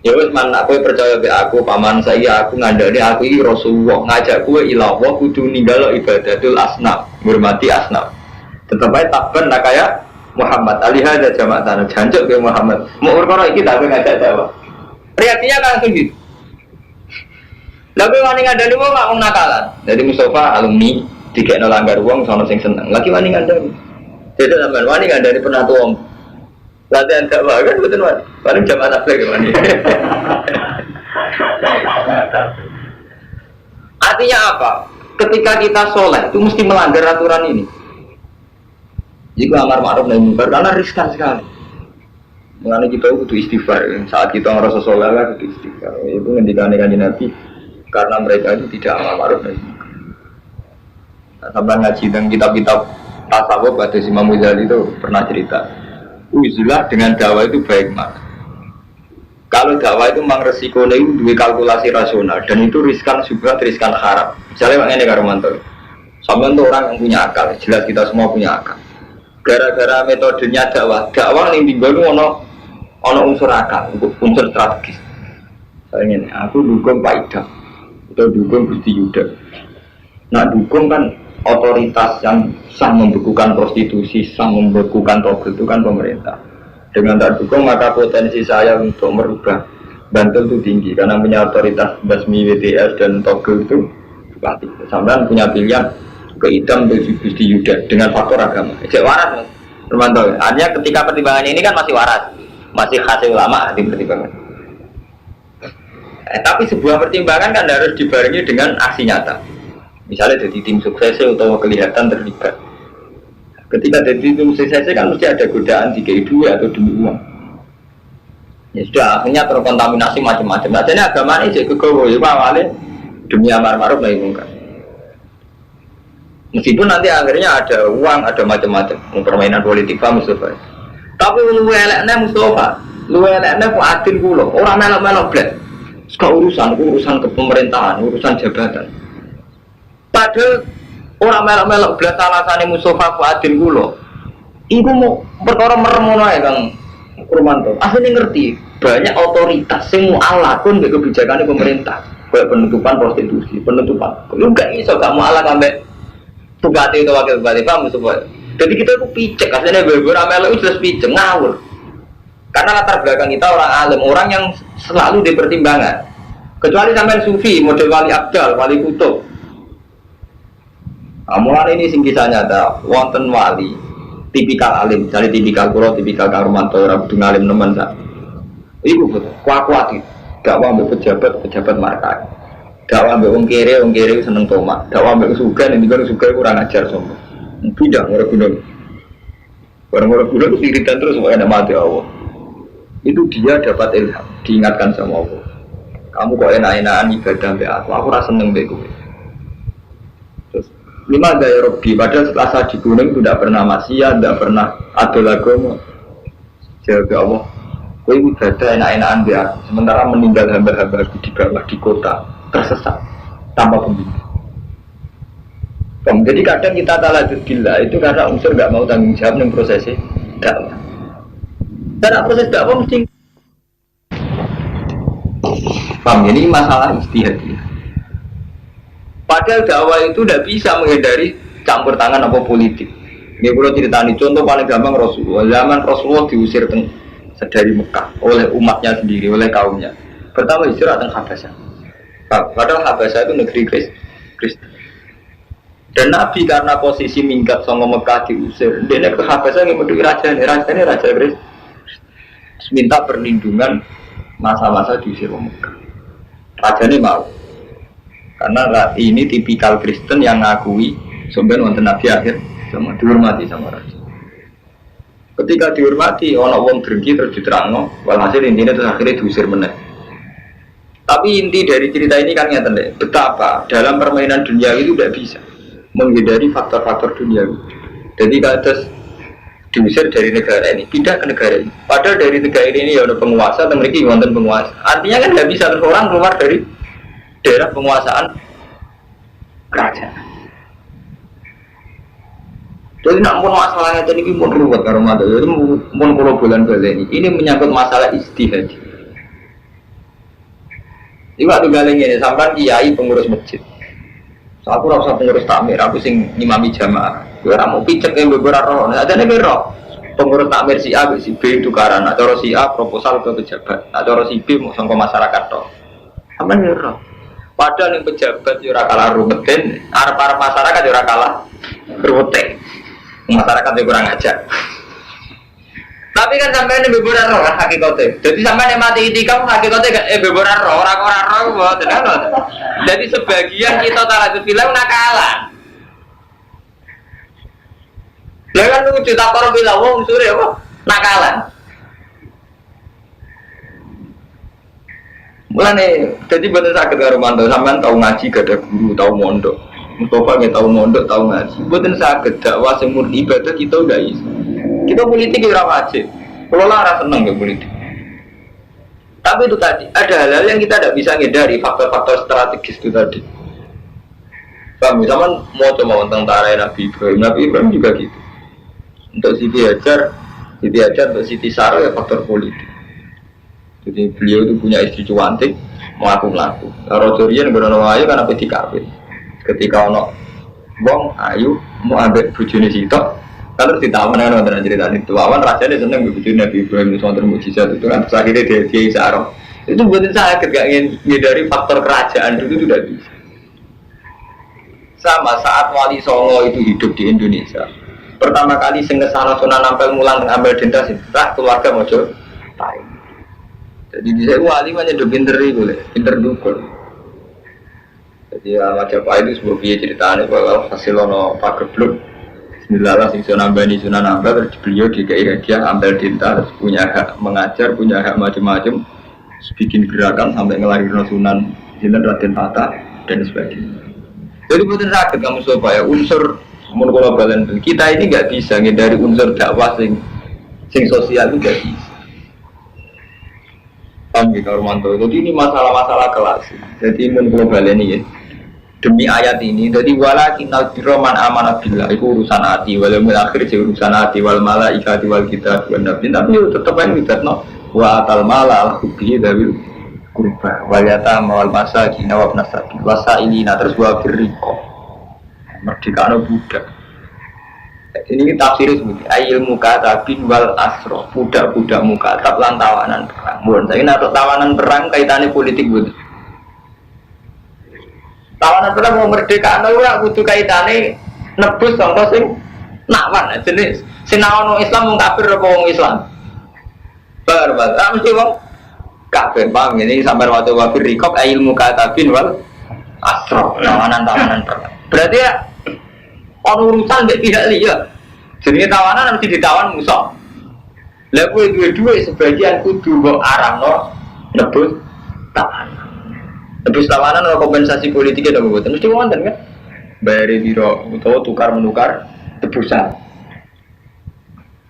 Ya wis man aku percaya be aku paman saya aku ngandani aku iki Rasulullah ngajak kowe ila Allah kudu ninggalo ibadatul asnam, ngurmati asnam. Tetep ae takben nak kaya Muhammad alihada jamaah tanah jancuk ke Muhammad. Mau perkara iki tak ngajak dakwah. Reaksinya kan langsung gitu. Lalu wani ngandani wong gak nakalan. Jadi Mustafa alumni dikekno langgar wong sono sing seneng. Lagi wani ngandani. Jadi sampean wani ngandani pernah tuwong. Latihan dakwah kan betul wani. Paling jamaah tabligh wani. Artinya apa? Ketika kita soleh itu mesti melanggar aturan ini. Jika amar ma'ruf nahi munkar karena riskan sekali. Mengenai kita butuh istighfar. Saat kita ngerasa soleh lah butuh istighfar. Itu ngendikane kanjeng Nabi. Karena mereka itu tidak amar ma'ruf nahi munkar. Nah, sampai ngaji dan kitab-kitab tasawuf pada Imam Ghazali itu pernah cerita. Uzilah dengan dakwah itu baik mak. Kalau dakwah itu memang resikonya itu dua kalkulasi rasional dan itu riskan juga riskan haram. Misalnya makanya karo mantul. Sampai itu orang yang punya akal, jelas kita semua punya akal. Gara-gara metodenya dakwah yang tinggal ono unsur akal, unsur strategis. Saya ingin, aku dukung Pak Ida, atau dukung Gusti Yuda. Nah dukung kan otoritas yang sah membekukan prostitusi, sah membekukan togel itu kan pemerintah. Dengan tak dukung maka potensi saya untuk merubah Bantul itu tinggi karena punya otoritas basmi WTS dan togel itu tinggi. Sampai punya pilihan ke idam ke Gusti Yuda dengan faktor agama. Cek waras mas, Romanto. Artinya ketika pertimbangannya ini kan masih waras, masih hasil ulama di pertimbangan. Tapi sebuah pertimbangan kan harus dibarengi dengan aksi nyata. Misalnya jadi tim sukses atau kelihatan terlibat. Ketika jadi tim sukses kan mesti ada godaan jika itu atau demi uang. Ya sudah akhirnya terkontaminasi macam-macam. Nah, jadi agama ini jadi kegawa ya awalnya demi amar ma'ruf nahi munkar. Meskipun nanti akhirnya ada uang, ada macam-macam permainan politik Pak Mustafa. Tapi lu eleknya Mustafa, lu eleknya kok adil kulo, orang melok-melok blek. Sekarang urusan kepemerintahan, urusan jabatan. Padahal orang melok-melok belas alasannya Mustafa Fuadin kulo. Iku mau perkara meremono ya Kang Kurmanto. Aslinya ngerti banyak otoritas yang mu'alakun ke kebijakan pemerintah. Kayak penutupan prostitusi, penutupan. Lu gak iso gak mu'alak sampai bupati atau wakil bupati Pak Mustafa. Jadi kita itu picek. Aslinya beberapa melok itu jelas picek, ngawur. Karena latar belakang kita orang alim, orang yang selalu dipertimbangkan. Kecuali sampai sufi, model wali abdal, wali kutub. Mulai ini sing kisah nyata, wonten wali, tipikal alim, misalnya tipikal kulo, tipikal karumanto, rabu ngalim nemen sak. Iku kuat dakwah mbek pejabat markai. Dakwah mbek wong kere seneng tomak. Dakwah mbek sugan, ini kan sugan kurang ajar sombong. Tidak, ora gunung. Orang-orang gunung iritan terus mau enak mati Allah. Itu dia dapat ilham, diingatkan sama Allah. Kamu kok enak-enakan ibadah mbek aku rasa seneng mbek kowe. Terus lima gaya Robi, padahal setelah saya di gunung itu tidak pernah maksiat, tidak pernah adol agama. Jaga Allah, kowe ibadah enak-enakan mbek aku. Sementara meninggal hamba-hamba di bawah di kota tersesat tanpa pembimbing. Jadi kadang kita talajud gila itu karena unsur nggak mau tanggung jawab dengan prosesnya dakwah. Karena proses dakwah mesti paham, ini masalah ijtihad. Padahal dakwah itu tidak bisa menghindari campur tangan apa politik. Ini perlu ceritani contoh paling gampang Rasulullah. Zaman Rasulullah diusir dari Mekah oleh umatnya sendiri, oleh kaumnya. Pertama hijrah ke Habasyah. Padahal Habasyah itu negeri Kristen. Dan Nabi karena posisi minggat sama Mekah diusir, dia ke Habasyah yang menduduki raja Kristen. Minta perlindungan masa-masa diusir ke Mekah. Raja ini mau, karena ini tipikal Kristen yang ngakui sebenarnya wonten Nabi akhir sama dihormati sama raja. Ketika dihormati, orang wong drengki terus diterangno, walhasil intinya terus akhirnya diusir meneh. Tapi inti dari cerita ini kan nyata deh, betapa dalam permainan dunia itu tidak bisa menghindari faktor-faktor dunia. Jadi kalau diusir dari negara ini, pindah ke negara ini. Padahal dari negara ini ya ada penguasa, dan mereka wonten penguasa. Artinya kan tidak bisa orang keluar dari daerah penguasaan kerajaan. Jadi nak pun masalahnya tadi pun ruwet karo mata. Jadi pun kalau bulan ini menyangkut masalah ijtihad. Ini waktu galeng ini sampai kiai pengurus masjid. So, aku rasa pengurus takmir, aku sing ngimami jamaah. Gue mau picek yang beberapa roh. Ada nih berok. Pengurus takmir si A, si B itu karena cara si A proposal ke pejabat, cara si B mau ke masyarakat toh. Sama nih roh. Padahal yang pejabat jurah kalah rumetin, arep masyarakat jurah kalah rumetin. Masyarakat yang kurang ajar. Tapi kan sampai ini beberapa roh kan hakikatnya. Jadi sampai ini mati itikam hakikatnya beberapa roh orang-orang roh tenang. Jadi sebagian kita talajud bilang nakalan. Lah kan lucu tak korup bilang wong suri apa nakalan. Mulane jadi bener sakit karo mantu sampean tahu ngaji gak ada guru, tahu mondok. Mustafa nggak tahu mondok, tahu ngaji. Bener sakit dakwah sing murni ibadah kita udah iso. Kita politik ora wajib. Kalau lara seneng ya politik. Tapi itu tadi ada hal-hal yang kita tidak bisa hindari, faktor-faktor strategis itu tadi. Kami sama mau coba tentang tarai Nabi Ibrahim juga gitu. Untuk Siti Hajar untuk Siti Sarah ya faktor politik. Jadi beliau itu punya istri cantik, melaku. Raja Rian berono ayu karena peti kawin. Ketika ono wong ayu mau ambil bojone sitok, kalau ditawan kan wonten cerita itu awan rasanya seneng bojone Nabi Ibrahim itu wonten mukjizat itu kan terus akhirnya dia Sarah. Itu buatin saya gak ingin dari faktor kerajaan itu tidak bisa. Sama saat Wali Songo itu hidup di Indonesia. Pertama kali sing kesana Sunan Ampel mulang ambil dentas itu keluarga mojo tai. Jadi bisa wali menjadi pinter boleh, pinter dukun. Jadi Majapahit itu sebuah biaya ceritanya bahwa hasil ono pagebluk. Bismillah sing Sunan Ampel terus beliau DKI dia ambil dentas punya hak mengajar, punya hak macam-macam, bikin gerakan sampai ngelahirin Sunan Raden Tata dan sebagainya. Jadi betul sakit kamu supaya unsur menurut balen kita ini nggak bisa dari unsur dakwah sing sosial itu nggak bisa. Paham ya Romanto? Jadi ini masalah-masalah kelas. Jadi menurut balen ini ya. Demi ayat ini, jadi walakin al-birroman amanah billah itu urusan hati, walau akhir itu urusan hati, wal malaikati wal kitab wal nabi. Tapi tetap yang tidak no wa atal mala al-hubbi dawil kurba wayata mawal masakin awab nasabi wasa ini terus wa birriko merdeka budak. Ini tafsir seperti ayil mukatabin wal asro budak-budak mukatab lan tawanan perang. Mohon saya naruh tawanan perang kaitannya politik betul. Tawanan pula mau merdeka ora kudu kaitane nebus contoh sing nawan jenis sinawan Islam wong kafir apa wong Islam. Barbar, mesti wong kafir paham ini sampai waktu wafir rikop ilmu katabin wal asro tawanan berarti ya orang urusan tidak lihat jadi tawanan mesti ditawan musuh lalu dua sebagian kudu mbok arahno nebus tawanan atau kompensasi politiknya dong buat mesti wonten kan bayari biro utawa tukar menukar tebusan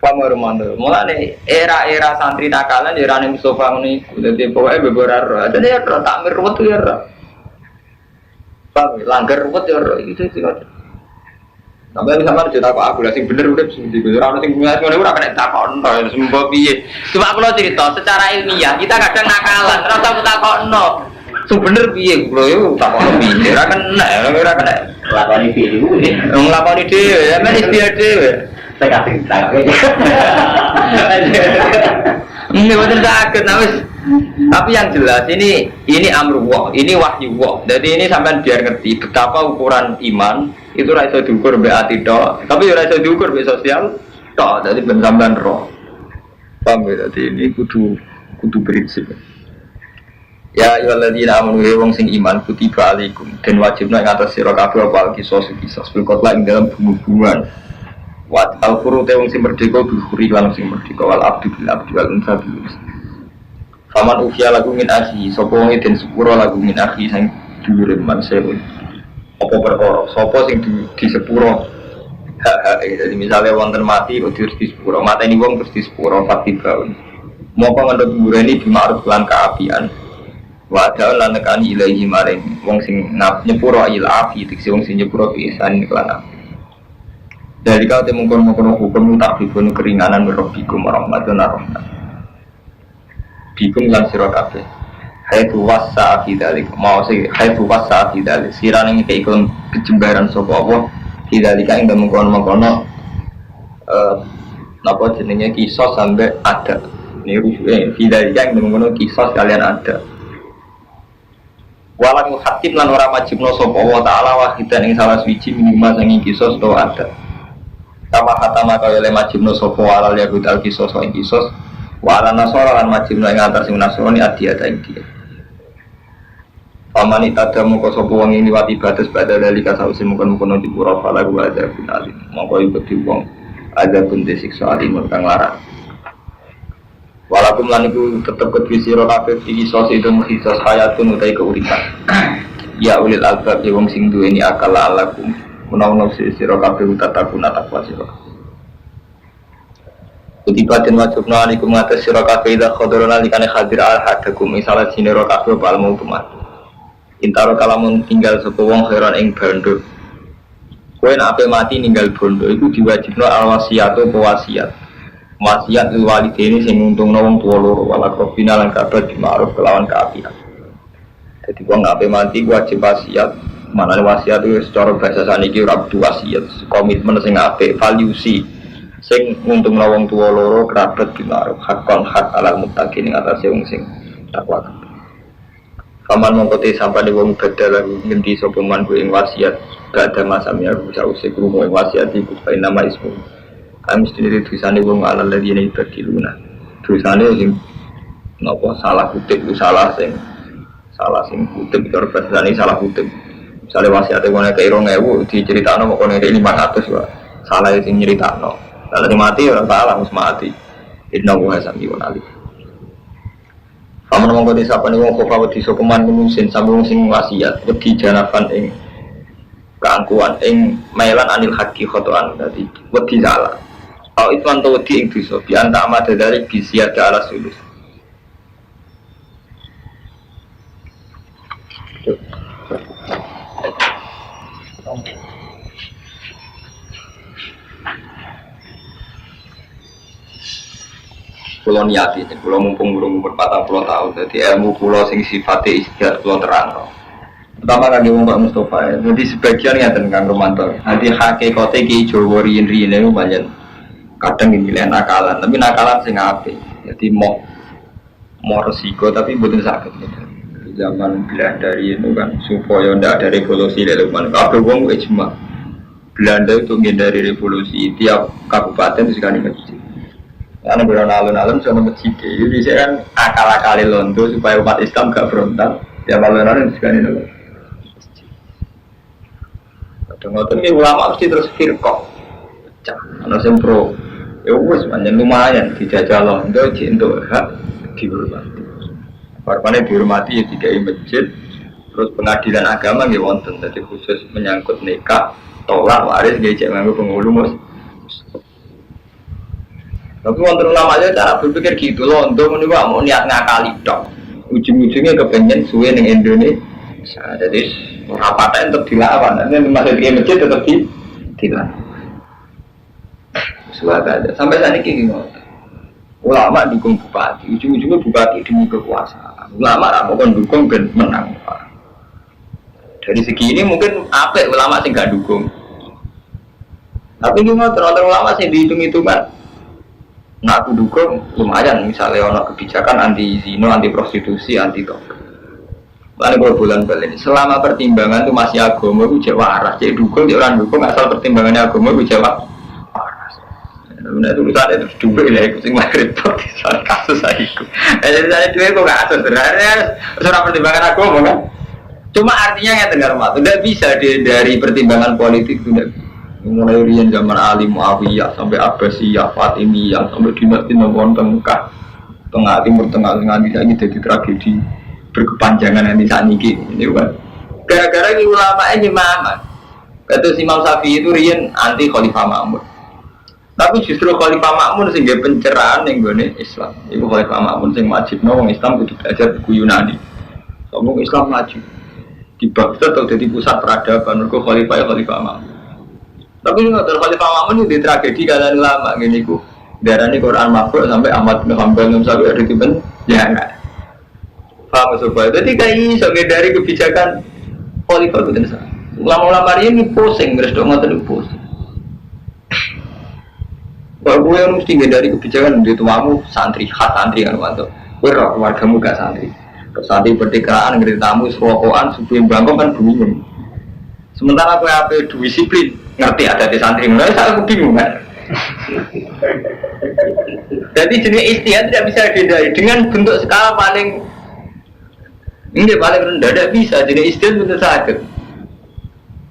Pamarumando, mulai era santri nakalan, era nih Mustafa ini, udah dia pokoknya beberapa, jadi ya takmir ruwet tuh ya, bang langgar ruwet ya, itu sih kan. Sampai sama cerita aku lah, sing bener udah sih, orang sing punya semuanya udah kena takon, semua biye. Cuma aku lo cerita secara ilmiah, kita kadang nakalan, rasa aku takon no, sing bener biye, lo itu takon biye, orang kena, lakoni video ini, ngelakoni dia, ya manis dia. saya kasih takut. Ini betul sakit, tapi yang jelas ini amrullah, ini wahyu Allah. Jadi ini sampai biar ngerti betapa ukuran iman itu rasa diukur berarti doa, tapi rasa diukur be sosial doa. Jadi benar-benar roh. Paham ya? Jadi ini kudu prinsip. Ya ayyuhalladzina amanu wong sing iman kutiba alaikum dan wajibna ing atas sira kabeh apa kisos bilkotla ing dalam hubungan. Wat al-furu te wong sing merdeka bihuri lan sing merdeka wal abdu bil abdi wal unsa bil unsa. Faman ufiya lagu min akhi sapa wong den sepuro lagu min akhi sing dulure man sewu. Apa perkara sapa sing di sepuro jadi misalnya wonten mati kok terus di sepuro mateni wong terus di sepuro fatibaun. Moko ngandhut mureni bimaruf lan kaapian. Wa ta'al lan nekani ilahi maring wong sing nyepuro il afi diksi wong sing nyepuro pisan kelan. Dari kau temu kono hukum tak bikun keringanan merobikum rahmatun rahmat. Bikum lan sira kabeh. Haitu wasa fidalik mau sing haitu wasa fidalik sirane iki ikon kejembaran sapa apa fidalika ing temu kono napa jenenge kisos sampai ada. Niku fidalika ing temu kono kisos kalian ada. Walang hakim lan ora wajibno sapa wa taala wahidan ing salah suci minimal sing kisos to ada. Kama hatama kaya le majibno sapa walal ya budal kisos ing kisos wa ala nasara lan majibno ing antar sing nasrani adiata ing dia. Pamani tadamu ko sapa wong ing liwati batas badal dari kasause mungkon-mungkon di pura fala wa ada binali. Mongko iku diwong ada pun disiksa alim kang larang. Walakum lan iku tetep kedhi sira kabeh iki kisos itu kisos hayatun utai keuripan. Ya ulil albab wong sing duweni akal alakum menawa sira kabeh utatakuna takwa sira. Kutiba den wajibna alaikum atas sira kabeh ida khadarana likane hadir al hadakum misalah sinira kabeh bal mautumat. Intaro kalamun tinggal sapa wong khairan ing bandha. Kowe nek ape mati ninggal bondo iku diwajibno al wasiatu wasiat. Wasiat lil walidaini sing nguntungno wong tuwa loro wala krobina lan kabeh dima'ruf kelawan kaapian. Dadi wong ape mati wajib wasiat. Mana wasiat itu secara bahasa saniki ora kudu wasiat, komitmen sing apik, valuesi sing nguntungno wong tuwa loro kerabat bimaruf hakon hak alal muttaqin ing atase wong sing takwa. Kaman mongko te sampane wong badal ngendi sapa man kuwi ing wasiat, gak ada masamnya sause krungu ing wasiat iku bae nama ismu. Kami sendiri tulisane wong alal ladine ibadiluna. Tulisane sing napa salah kutip itu salah sing kutip cara bahasa ini salah kutip. Misalnya wasiatnya kone ke 2.000 diceritakno kok kone ke 500 wah salah yang nyeritakno. Kalau mati orang salah mus mati. Inna wa sami wa ali. Kamu ngomong kode sapa nih wong kofa wedi sopeman musin sambung sing wasiat wedi janapan ing keangkuhan ing mailan anil haqi khotoan dadi wedi salah. Au itu anto wedi ing dosa bi anta amada dari bisiat ala sulus. Pulau niati, pulau mumpung umur 40 tahun, jadi ilmu pulau sing sifatnya istiadat pulau terang. Pertama kali Mbak Mustafa, jadi sebagian ya tentang romanto. Nanti hakikatnya ki Jawa riyen itu banyak kadang nilai nakalan, tapi nakalan sing apik. Jadi mau resiko tapi betul sakit. zaman Belanda itu kan supaya tidak ada revolusi dari mana. Kalau wong ijma Belanda itu menghindari revolusi tiap kabupaten itu sekali masjid. Karena berada alun-alun sama masjid. Jadi saya kan akal-akali londo supaya umat Islam gak berontak. Tiap alun-alun sekali masjid. Kadang-kadang ini ulama mesti terus firqah. Karena sempro. Ya wes panjang lumayan dijajah londo untuk hak dihormati. Warpane dihormati ya dikai masjid, terus pengadilan agama nggih wonten, jadi khusus menyangkut nikah, tolak waris nggih cek nganggo penghulu Mas. Tapi wonten ulama aja cara berpikir gitu loh, untuk menika mau niat ngakali tok. Ujung-ujungnya kepengen suwe ning Indonesia. Jadi ora paten tetep dilawan, nek masjid dikai masjid tetep dilawan. Sudah sampai saat ini gimana? Ulama dukung bupati, ujung-ujungnya bupati demi kekuasaan. Ulama ramu kan dukung dan menang. Dari segi ini mungkin apa ulama sih nggak dukung. Tapi gimana terlalu ulama sih dihitung-hitungan. Nah aku dukung lumayan misalnya ono kebijakan anti zino, anti prostitusi, anti toke. Lalu kalau bulan ini selama pertimbangan itu masih agama itu jawab arah, jadi dukung, jadi orang dukung asal pertimbangannya agama itu jawab. Nah tulisannya terus dua lah, aku sih repot soal kasus saya ikut. Jadi saya dua aku nggak kasus sebenarnya seorang pertimbangan agama kan. Cuma artinya yang dengar mat, tidak bisa dari pertimbangan politik tidak. Mulai rian zaman Ali Muawiyah sampai Abbasiyah, Fatimiyah sampai dinasti nomor tengah, tengah timur tengah bisa ini jadi tragedi berkepanjangan yang saat ini kan. Gara-gara ini ulama ini mana? Kata Imam Syafi'i itu rian anti Khalifah Ma'mun. Tapi justru Khalifah Ma'mun sehingga pencerahan yang gue Islam. Ibu Khalifah Ma'mun sing wajib orang Islam kudu belajar buku Yunani. Ngomong Islam wajib di Baghdad atau jadi pusat peradaban. Mereka Khalifah ya Khalifah Ma'mun. Tapi nggak tahu Khalifah Ma'mun itu tragedi kalian lama gini ku. Darah ini Quran makhluk sampai Ahmad bin Hanbal sampai ada di pen. Ya enggak. Paham sobat. Jadi kayak ini sebagai dari kebijakan Khalifah itu tentu. Ulama-ulama ini pusing, terus dong ngotot pusing. Kalau gue yang mesti dari kebijakan di tuamu santri, khas santri kan mantu. Gue roh wargamu gak santri. Terus santri pertikaan ngeri tamu serokokan sebelum bangkok kan bingung. Sementara gue apa dua disiplin ngerti ada di santri mulai saya bingung kan. Jadi jenis istihad tidak bisa dihindari dengan bentuk skala paling ini paling rendah tidak bisa jenis istihad bentuk sakit.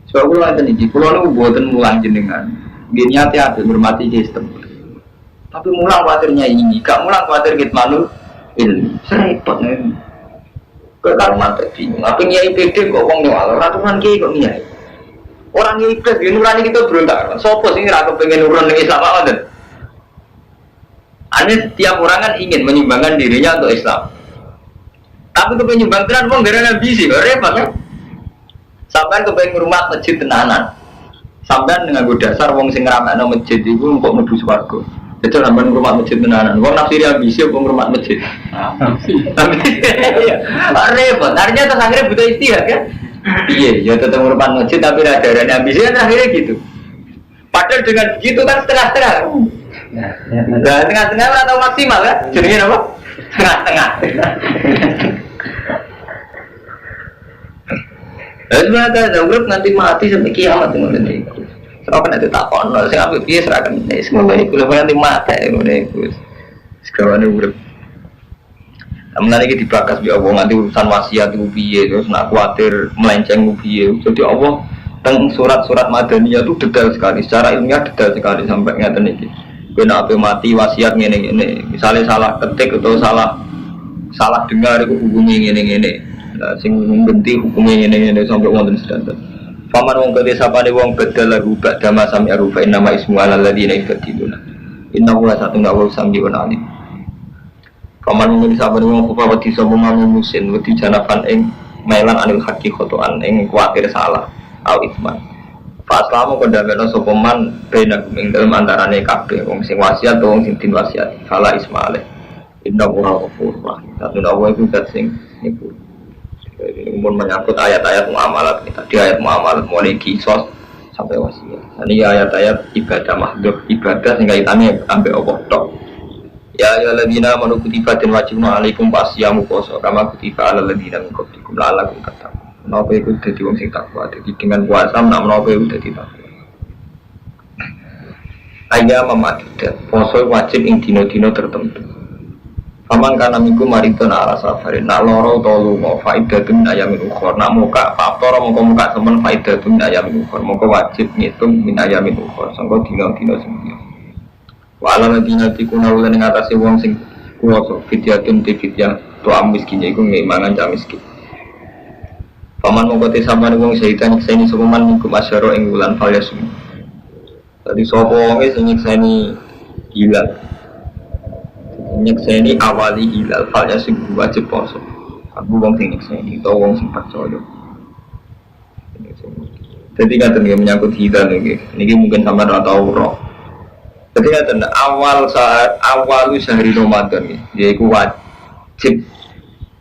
Sebab gue nanti nih, kalau lu buatan mulang jenengan, gini hati-hati hormati sistem. Tapi mulang khawatirnya ini, gak mulang khawatir kita malu ini, serempet nih. Kalau mati bingung, apa nyai PD kok ngomong nyual, ratusan kiai kok nyai. Orang nyai plus, gini nurani kita berontak. Sopo sih rakyat pengen nurun dengan Islam apa? Anda setiap orang kan ingin menyumbangkan dirinya untuk Islam. Tapi kepengen nyumbang tenan, mau gara-gara ambisi, repot kan? Sampai kepengen rumah masjid tenanan. Sampai dengan dasar wong sing ngeramakno masjid itu untuk mlebu swarga. Itu sampean rumah masjid tenanan. Wong nafsiri ambisi apa rumah masjid. Repot. Artinya terus akhirnya butuh istihad kan? Iya, ya tetap rumah masjid tapi radarane ambisi kan akhirnya gitu. Padahal dengan begitu kan setengah-setengah. Nah, tengah-tengah atau maksimal kan? Jenenge apa? Setengah-setengah. Sebenarnya urip nanti mati sampai kiamat ngono niku. Soale nek tak ono sing apik piye serahkan nek semoga iku lho nanti mati ngono iku. Sekarang urip. Amun iki dibakas bi Allah nanti urusan wasiat iku piye terus nak kuwatir melenceng piye. Jadi Allah teng surat-surat Madaniyah itu detail sekali, secara ilmiah detail sekali sampai ngeten iki. Kowe nek ape mati wasiat ngene-ngene, misalnya salah ketik atau salah dengar iku hubungi ngene-ngene. Sing benting hukumnya ini sampai wonten sedanten. Paman wong kete sapane wong bedal lagu badha masam arufa nama ismu alal ladina ifadiluna. Inna wa satuna wa sambi wa alim. Paman wong sapane wong kupawati sapa mamu musin wedi janapan ing mailan anil haqi khotoan ing kuwatir salah au itman. Fa aslamu kondamena sapa man bena ing dalem antarane kabeh wong sing wasiat utawa wong sing din wasiat. Fala ismaale. Inna wa ghafurur rahim. Satuna wa iku zat sing nyepur. Umur menyangkut ayat-ayat muamalat tadi ayat muamalat mulai kisos sampai wasiat. Ini ayat-ayat ibadah makhluk ibadah sehingga kaitannya sampai Allah tok. Ya ayyuhalladzina amanu kutiba dan wajibna alaikum fasyamu poso kama kutiba alal ladzina min qablikum la'allakum tattaqun. Napa iku dadi wong sing takwa. Dadi dengan puasa menapa iku dadi takwa. Ayat mematikan poso wajib ing dina-dina tertentu. Paman kana minggu mariton ala safarin nak loro to lunga faidatun ayamin ukhra nak muka faktor mongko muka temen faidatun ayamin ukhra mongko wajib ngitung min ayamin ukhra sangko dina-dina sing wala ladina tikuna ulan ing atase wong sing kuwasa fidyatun fidyah to miskin iku ngimangan cah miskin. Paman mongko te sampeyan wong sehitan nyekseni sepeman minggu masyara ing wulan falyasum. Tadi sapa wonge sing nyekseni hilal. Nyekseni awali hilal falyasum wajib poso. Aku wong sing nyekseni utawa wong sing percaya. Jadi kan menyangkut hilal niki mungkin sampeyan ora tau roh. Jadi kan awal sehari Ramadan yaitu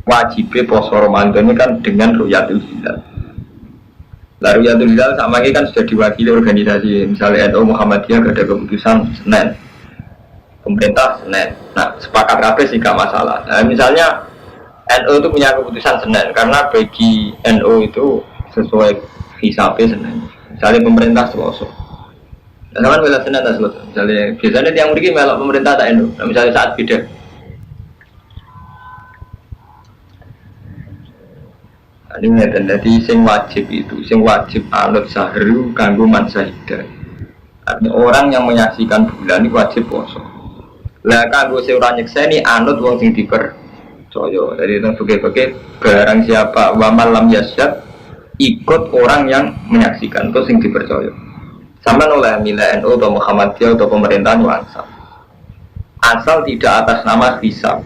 wajib poso Ramadan ini kan dengan ru'yatul hilal. Lalu ru'yatul hilal sama ini kan sudah diwakili organisasi misalnya NU Muhammadiyah ada keputusan Senin, pemerintah Senin. Nah sepakat kabeh sih gak masalah. Nah, misalnya NU itu punya keputusan Senin karena bagi NU itu sesuai hisabnya Senin. Misalnya pemerintah Selasa. Nah, kan bela Senin tak Selasa. Misalnya biasanya yang memiliki melok pemerintah tak NU. Nah, misalnya saat beda. Ini ngeten dadi sing wajib itu, sing wajib anut sahru kanggo man syahidah. Artinya orang yang menyaksikan bulan itu wajib poso. Lah kanggo sing ora nyekseni anut wong sing dipercaya. Jadi itu bagi-bagi barang siapa wa malam yasyad ikut orang yang menyaksikan itu sing dipercaya. Sama oleh milih NU atau Muhammadiyah atau pemerintahan wangsa. Asal tidak atas nama hisab.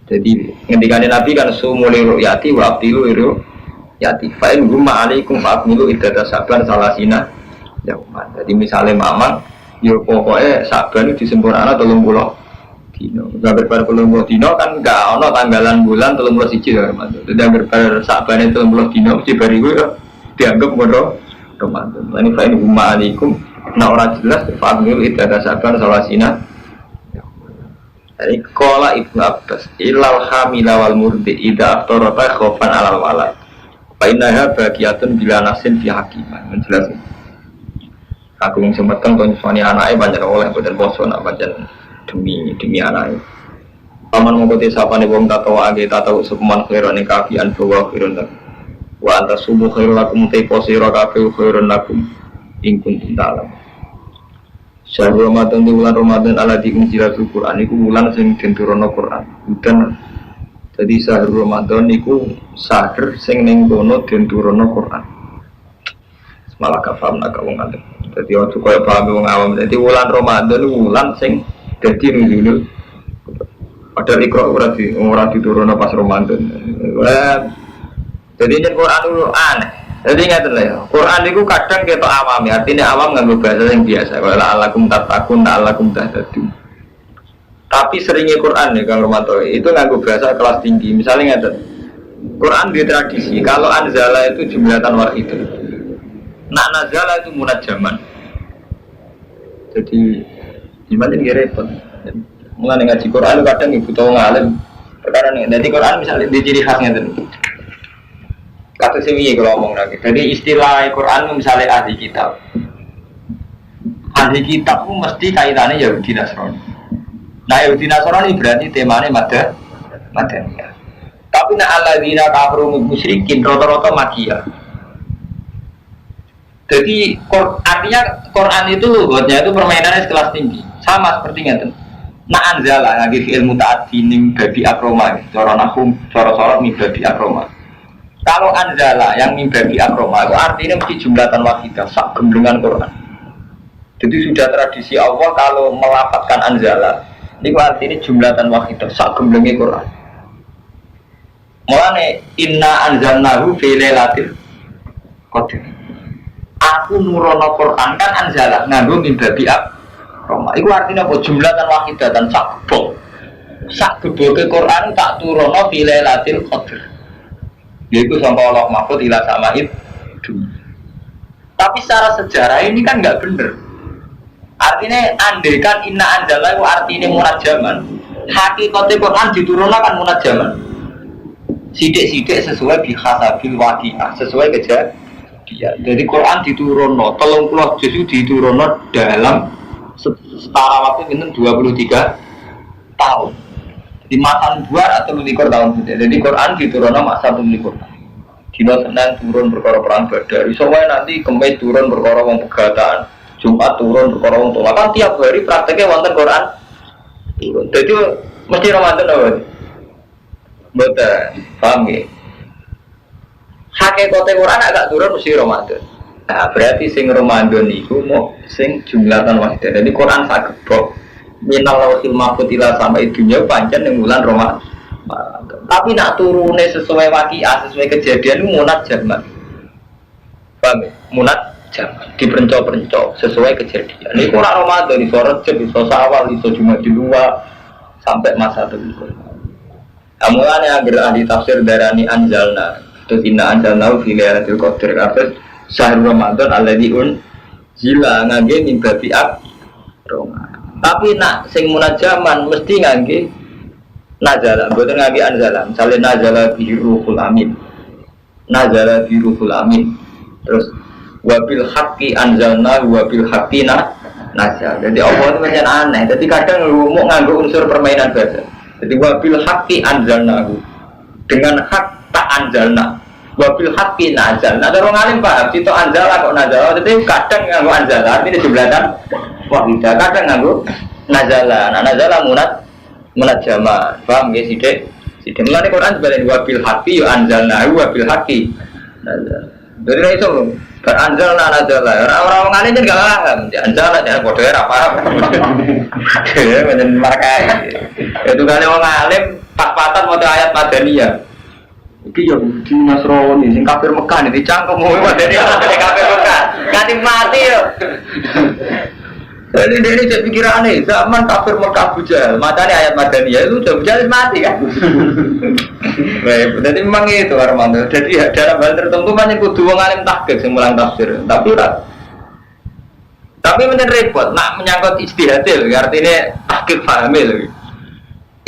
Jadi ketika Nabi kan sumuli ru'yati wa abdilu ru'yati fa'in gumma alaikum fa'akmilu iddata saban salasina yauman. Jadi misalnya mamang ya pokoknya saban itu disempurnakan 30 dino gambar pada 30 dino kan gak ada tanggalan bulan 31 jadi gambar pada saban itu 30 dino mesti bariku ya dianggap bodoh Ramadan. Ini fa'in gumma alaikum nah orang jelas fa'akmilu iddata saban salasina. Jadi kola Ibnu Abbas ilal hamila wal murdi idza aftarata khaufan alal walad fa innaha baqiyatun bila nasin fi hakiman menjelaskan aku yang semeteng kon suami anake pancen oleh boten poso nak pancen demi anake paman mongko te sapane wong tatawa age tatawa sukuman khairan kafian bawa khairan wa anta subuh khairul lakum te posira kafe khairan lakum ing kuntum ta'lam. Syahrul Ramadan di bulan Ramadan ala diunjilatul Quran itu bulan sing diturunno Quran. Udan. Jadi syahrul Ramadan itu syahr sing ning kono diturunno Quran. Malah kafam nak wong alim. Jadi ojo koyo paham wong awam. Jadi bulan Ramadan itu bulan sing dadi nuzul. Padahal ora diturunno pas Ramadan. Jadi yen Quran itu aneh. Jadi ingat lah, Quran itu kadang kita awam ya, artinya awam nganggo bahasa yang biasa. Kalau alakum tatakun, alakum tahdadu. Tapi seringnya Quran ya Kang Romanto itu nganggo bahasa kelas tinggi. Misalnya ingat, Quran di tradisi kalau anzala itu jumlatan wahidah, nak nazala itu munajaman. Jadi gimana ini repot. Mulai ngaji Quran kadang ibu tahu ngalim. Perkara nih, jadi Quran misalnya di ciri khasnya itu. Kata sini kalau ngomong lagi. Jadi istilah Quran misalnya ahli kitab. Ahli kitab itu mesti kaitannya Yahudi Nasrani. Nah Yahudi Nasrani berarti temanya Madaniyah. Tapi nak alladzina kafaru musyrikin rata-rata Makkiyah. Jadi artinya Quran itu buatnya itu permainannya sekelas tinggi. Sama seperti ngeten. Nak anzala lagi ilmu ta'addining babi akroma. Cara nahum, cara sholat nih babi akroma. Kalau anzala yang mimbabi akroma itu artinya mesti jumlatan wahidah sak gemblengan Quran. Jadi sudah tradisi Allah kalau melafadzkan anzala ini artinya jumlatan wahidah sak gemblengan Quran. Mulane inna anzalnahu fi lailatul qadr. Aku nurono Quran kan anzala nganggo mimbabi akroma. Itu artinya apa jumlatan wahidah dan sak gebok. Sak geboke Quran tak turono fi lailatul qadr. Yaitu sampai Allah mahfud ila samaid. Tapi secara sejarah ini kan nggak benar. Artinya andekan inna anjala itu artinya munajaman. Hakikatnya Quran diturunkan kan munajaman. Sidik-sidik sesuai bihasabil waqi'ah, sesuai kejadian. Jadi Quran diturunkan 30 juz diturunkan dalam setara waktu itu 23 tahun. Di masa 2 atau 24 tahun. Jadi Quran diturunkan masa 24 tahun. Dino Senin turun perkara perang Badar. Iso wae nanti Kamis turun perkara wong pegatan. Jumat turun perkara wong tolak. Kan tiap hari prakteknya wonten Quran turun. Jadi mesti Ramadan apa? Betul. Paham nggih? Hakikate Quran agak turun mesti Ramadan. Nah, berarti sing Ramadan niku mau sing jumlatan wahidah. Jadi Quran saged bok minal lauhil mahfuz ila sampai dunya pancen ning bulan Ramadan. Tapi nak turune sesuai waqiah, sesuai kejadian itu munat jaman. Paham ya? Munat jaman, diperenco-perenco sesuai kejadian. Ini kurang Ramadan, di Rajab, di Syawal, di Jumadilwa sampai masa tertentu. Mulane agar ahli tafsir darani anzalna, terus inna anzalna fi lailatul qadar. Terus syahr Ramadan alladzi unzila ngangge min babi'at Ramadan. Tapi nak sing munat jaman mesti ngangge nazala, betul ngaji anzala, misalnya nazala biruhul amin, nazala biruhul amin, terus wabil haqqi anzalna, wabil haqqi nazal. Jadi Allah itu macam aneh. Jadi kadang mau nganggo unsur permainan bahasa. Jadi wabil haqqi anzalna, dengan hak tak anzalna, wabil haqqi nazal. Nah orang alim paham, itu anzala kok nazal. Jadi kadang nganggo anzala, artinya jumlatan wahidah. Kadang nganggo nazala, nah nazala munat jama, paham ya sidik? Sidik mulai Quran sebenarnya wabil haqqi yu anzalna wabil haqqi. Jadi itu beranzalna nazala. Orang-orang ngalim kan gak paham. Anzalna jangan bodoh ya paham. Ya macam markai. Itu kan orang ngalim pas-pasan mau ayat madaniyah. Iki yo di Nasrani sing kafir Mekah iki cangkem mau madaniyah kafir Mekah. Ganti mati yo. Jadi dari saya pikirannya zaman kafir Mekah Bujal, matanya ayat Madaniyah itu sudah Bujal mati kan? Baik, jadi memang itu Armando. Jadi dalam hal tertentu banyak kudu wong alim tahqiq sing mulang tafsir. Tapi menjadi repot, nak menyangkut istihadil, artinya tahqiq paham lho.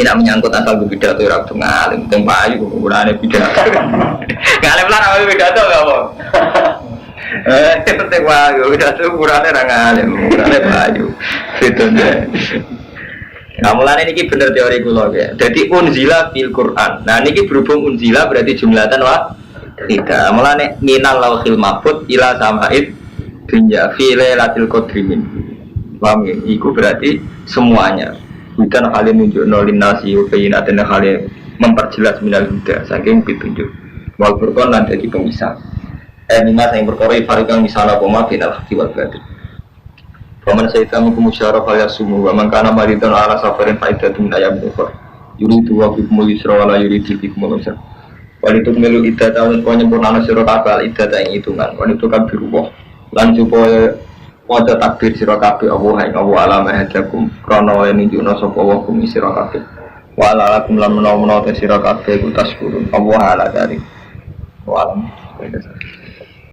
Ini menyangkut asal bidah atau ora ngalim, teng payu penggunaane bidah. Ngalim lah apa bidah itu enggak apa. Penting wayu, udah tuh ukurannya rangalim, ukurannya wayu, fitnya. Nah mulanya ini bener teori kulo ya. Jadi unzila fil Quran. Nah ini berhubung unzila berarti jumlatan tidak. Mulanya minal lauhil mahfuz ila samaid dunya fi lailatul qadri min. Paham ya? Iku berarti semuanya. Bukan hal yang menunjuk nolin nasi, bayinatin hal yang memperjelas minal huda, saking petunjuk. Wal Furqan dan jadi pemisah. Lima yang berkorei fariqan misalnya koma final hati wal batin. Paman syaitan kumusyarah fal yasumu wa man kana maridan ala safarin faidatun ayam ukhra. Yuridu wa bikumul yusra wa la yuridu bikumul usra. Walituk melu iddata lan penyempurnaan sira kabeh iddata ing hitungan. Walituk kabirullah. Lan supaya waca takbir sira kabeh Allah ing Allah alam hadakum krana yen nunjukna sapa wa kum sira kabeh. Wa ala lakum lan menawa-menawa sira kabeh ku taskurun. Allah ala dari. Wa alam.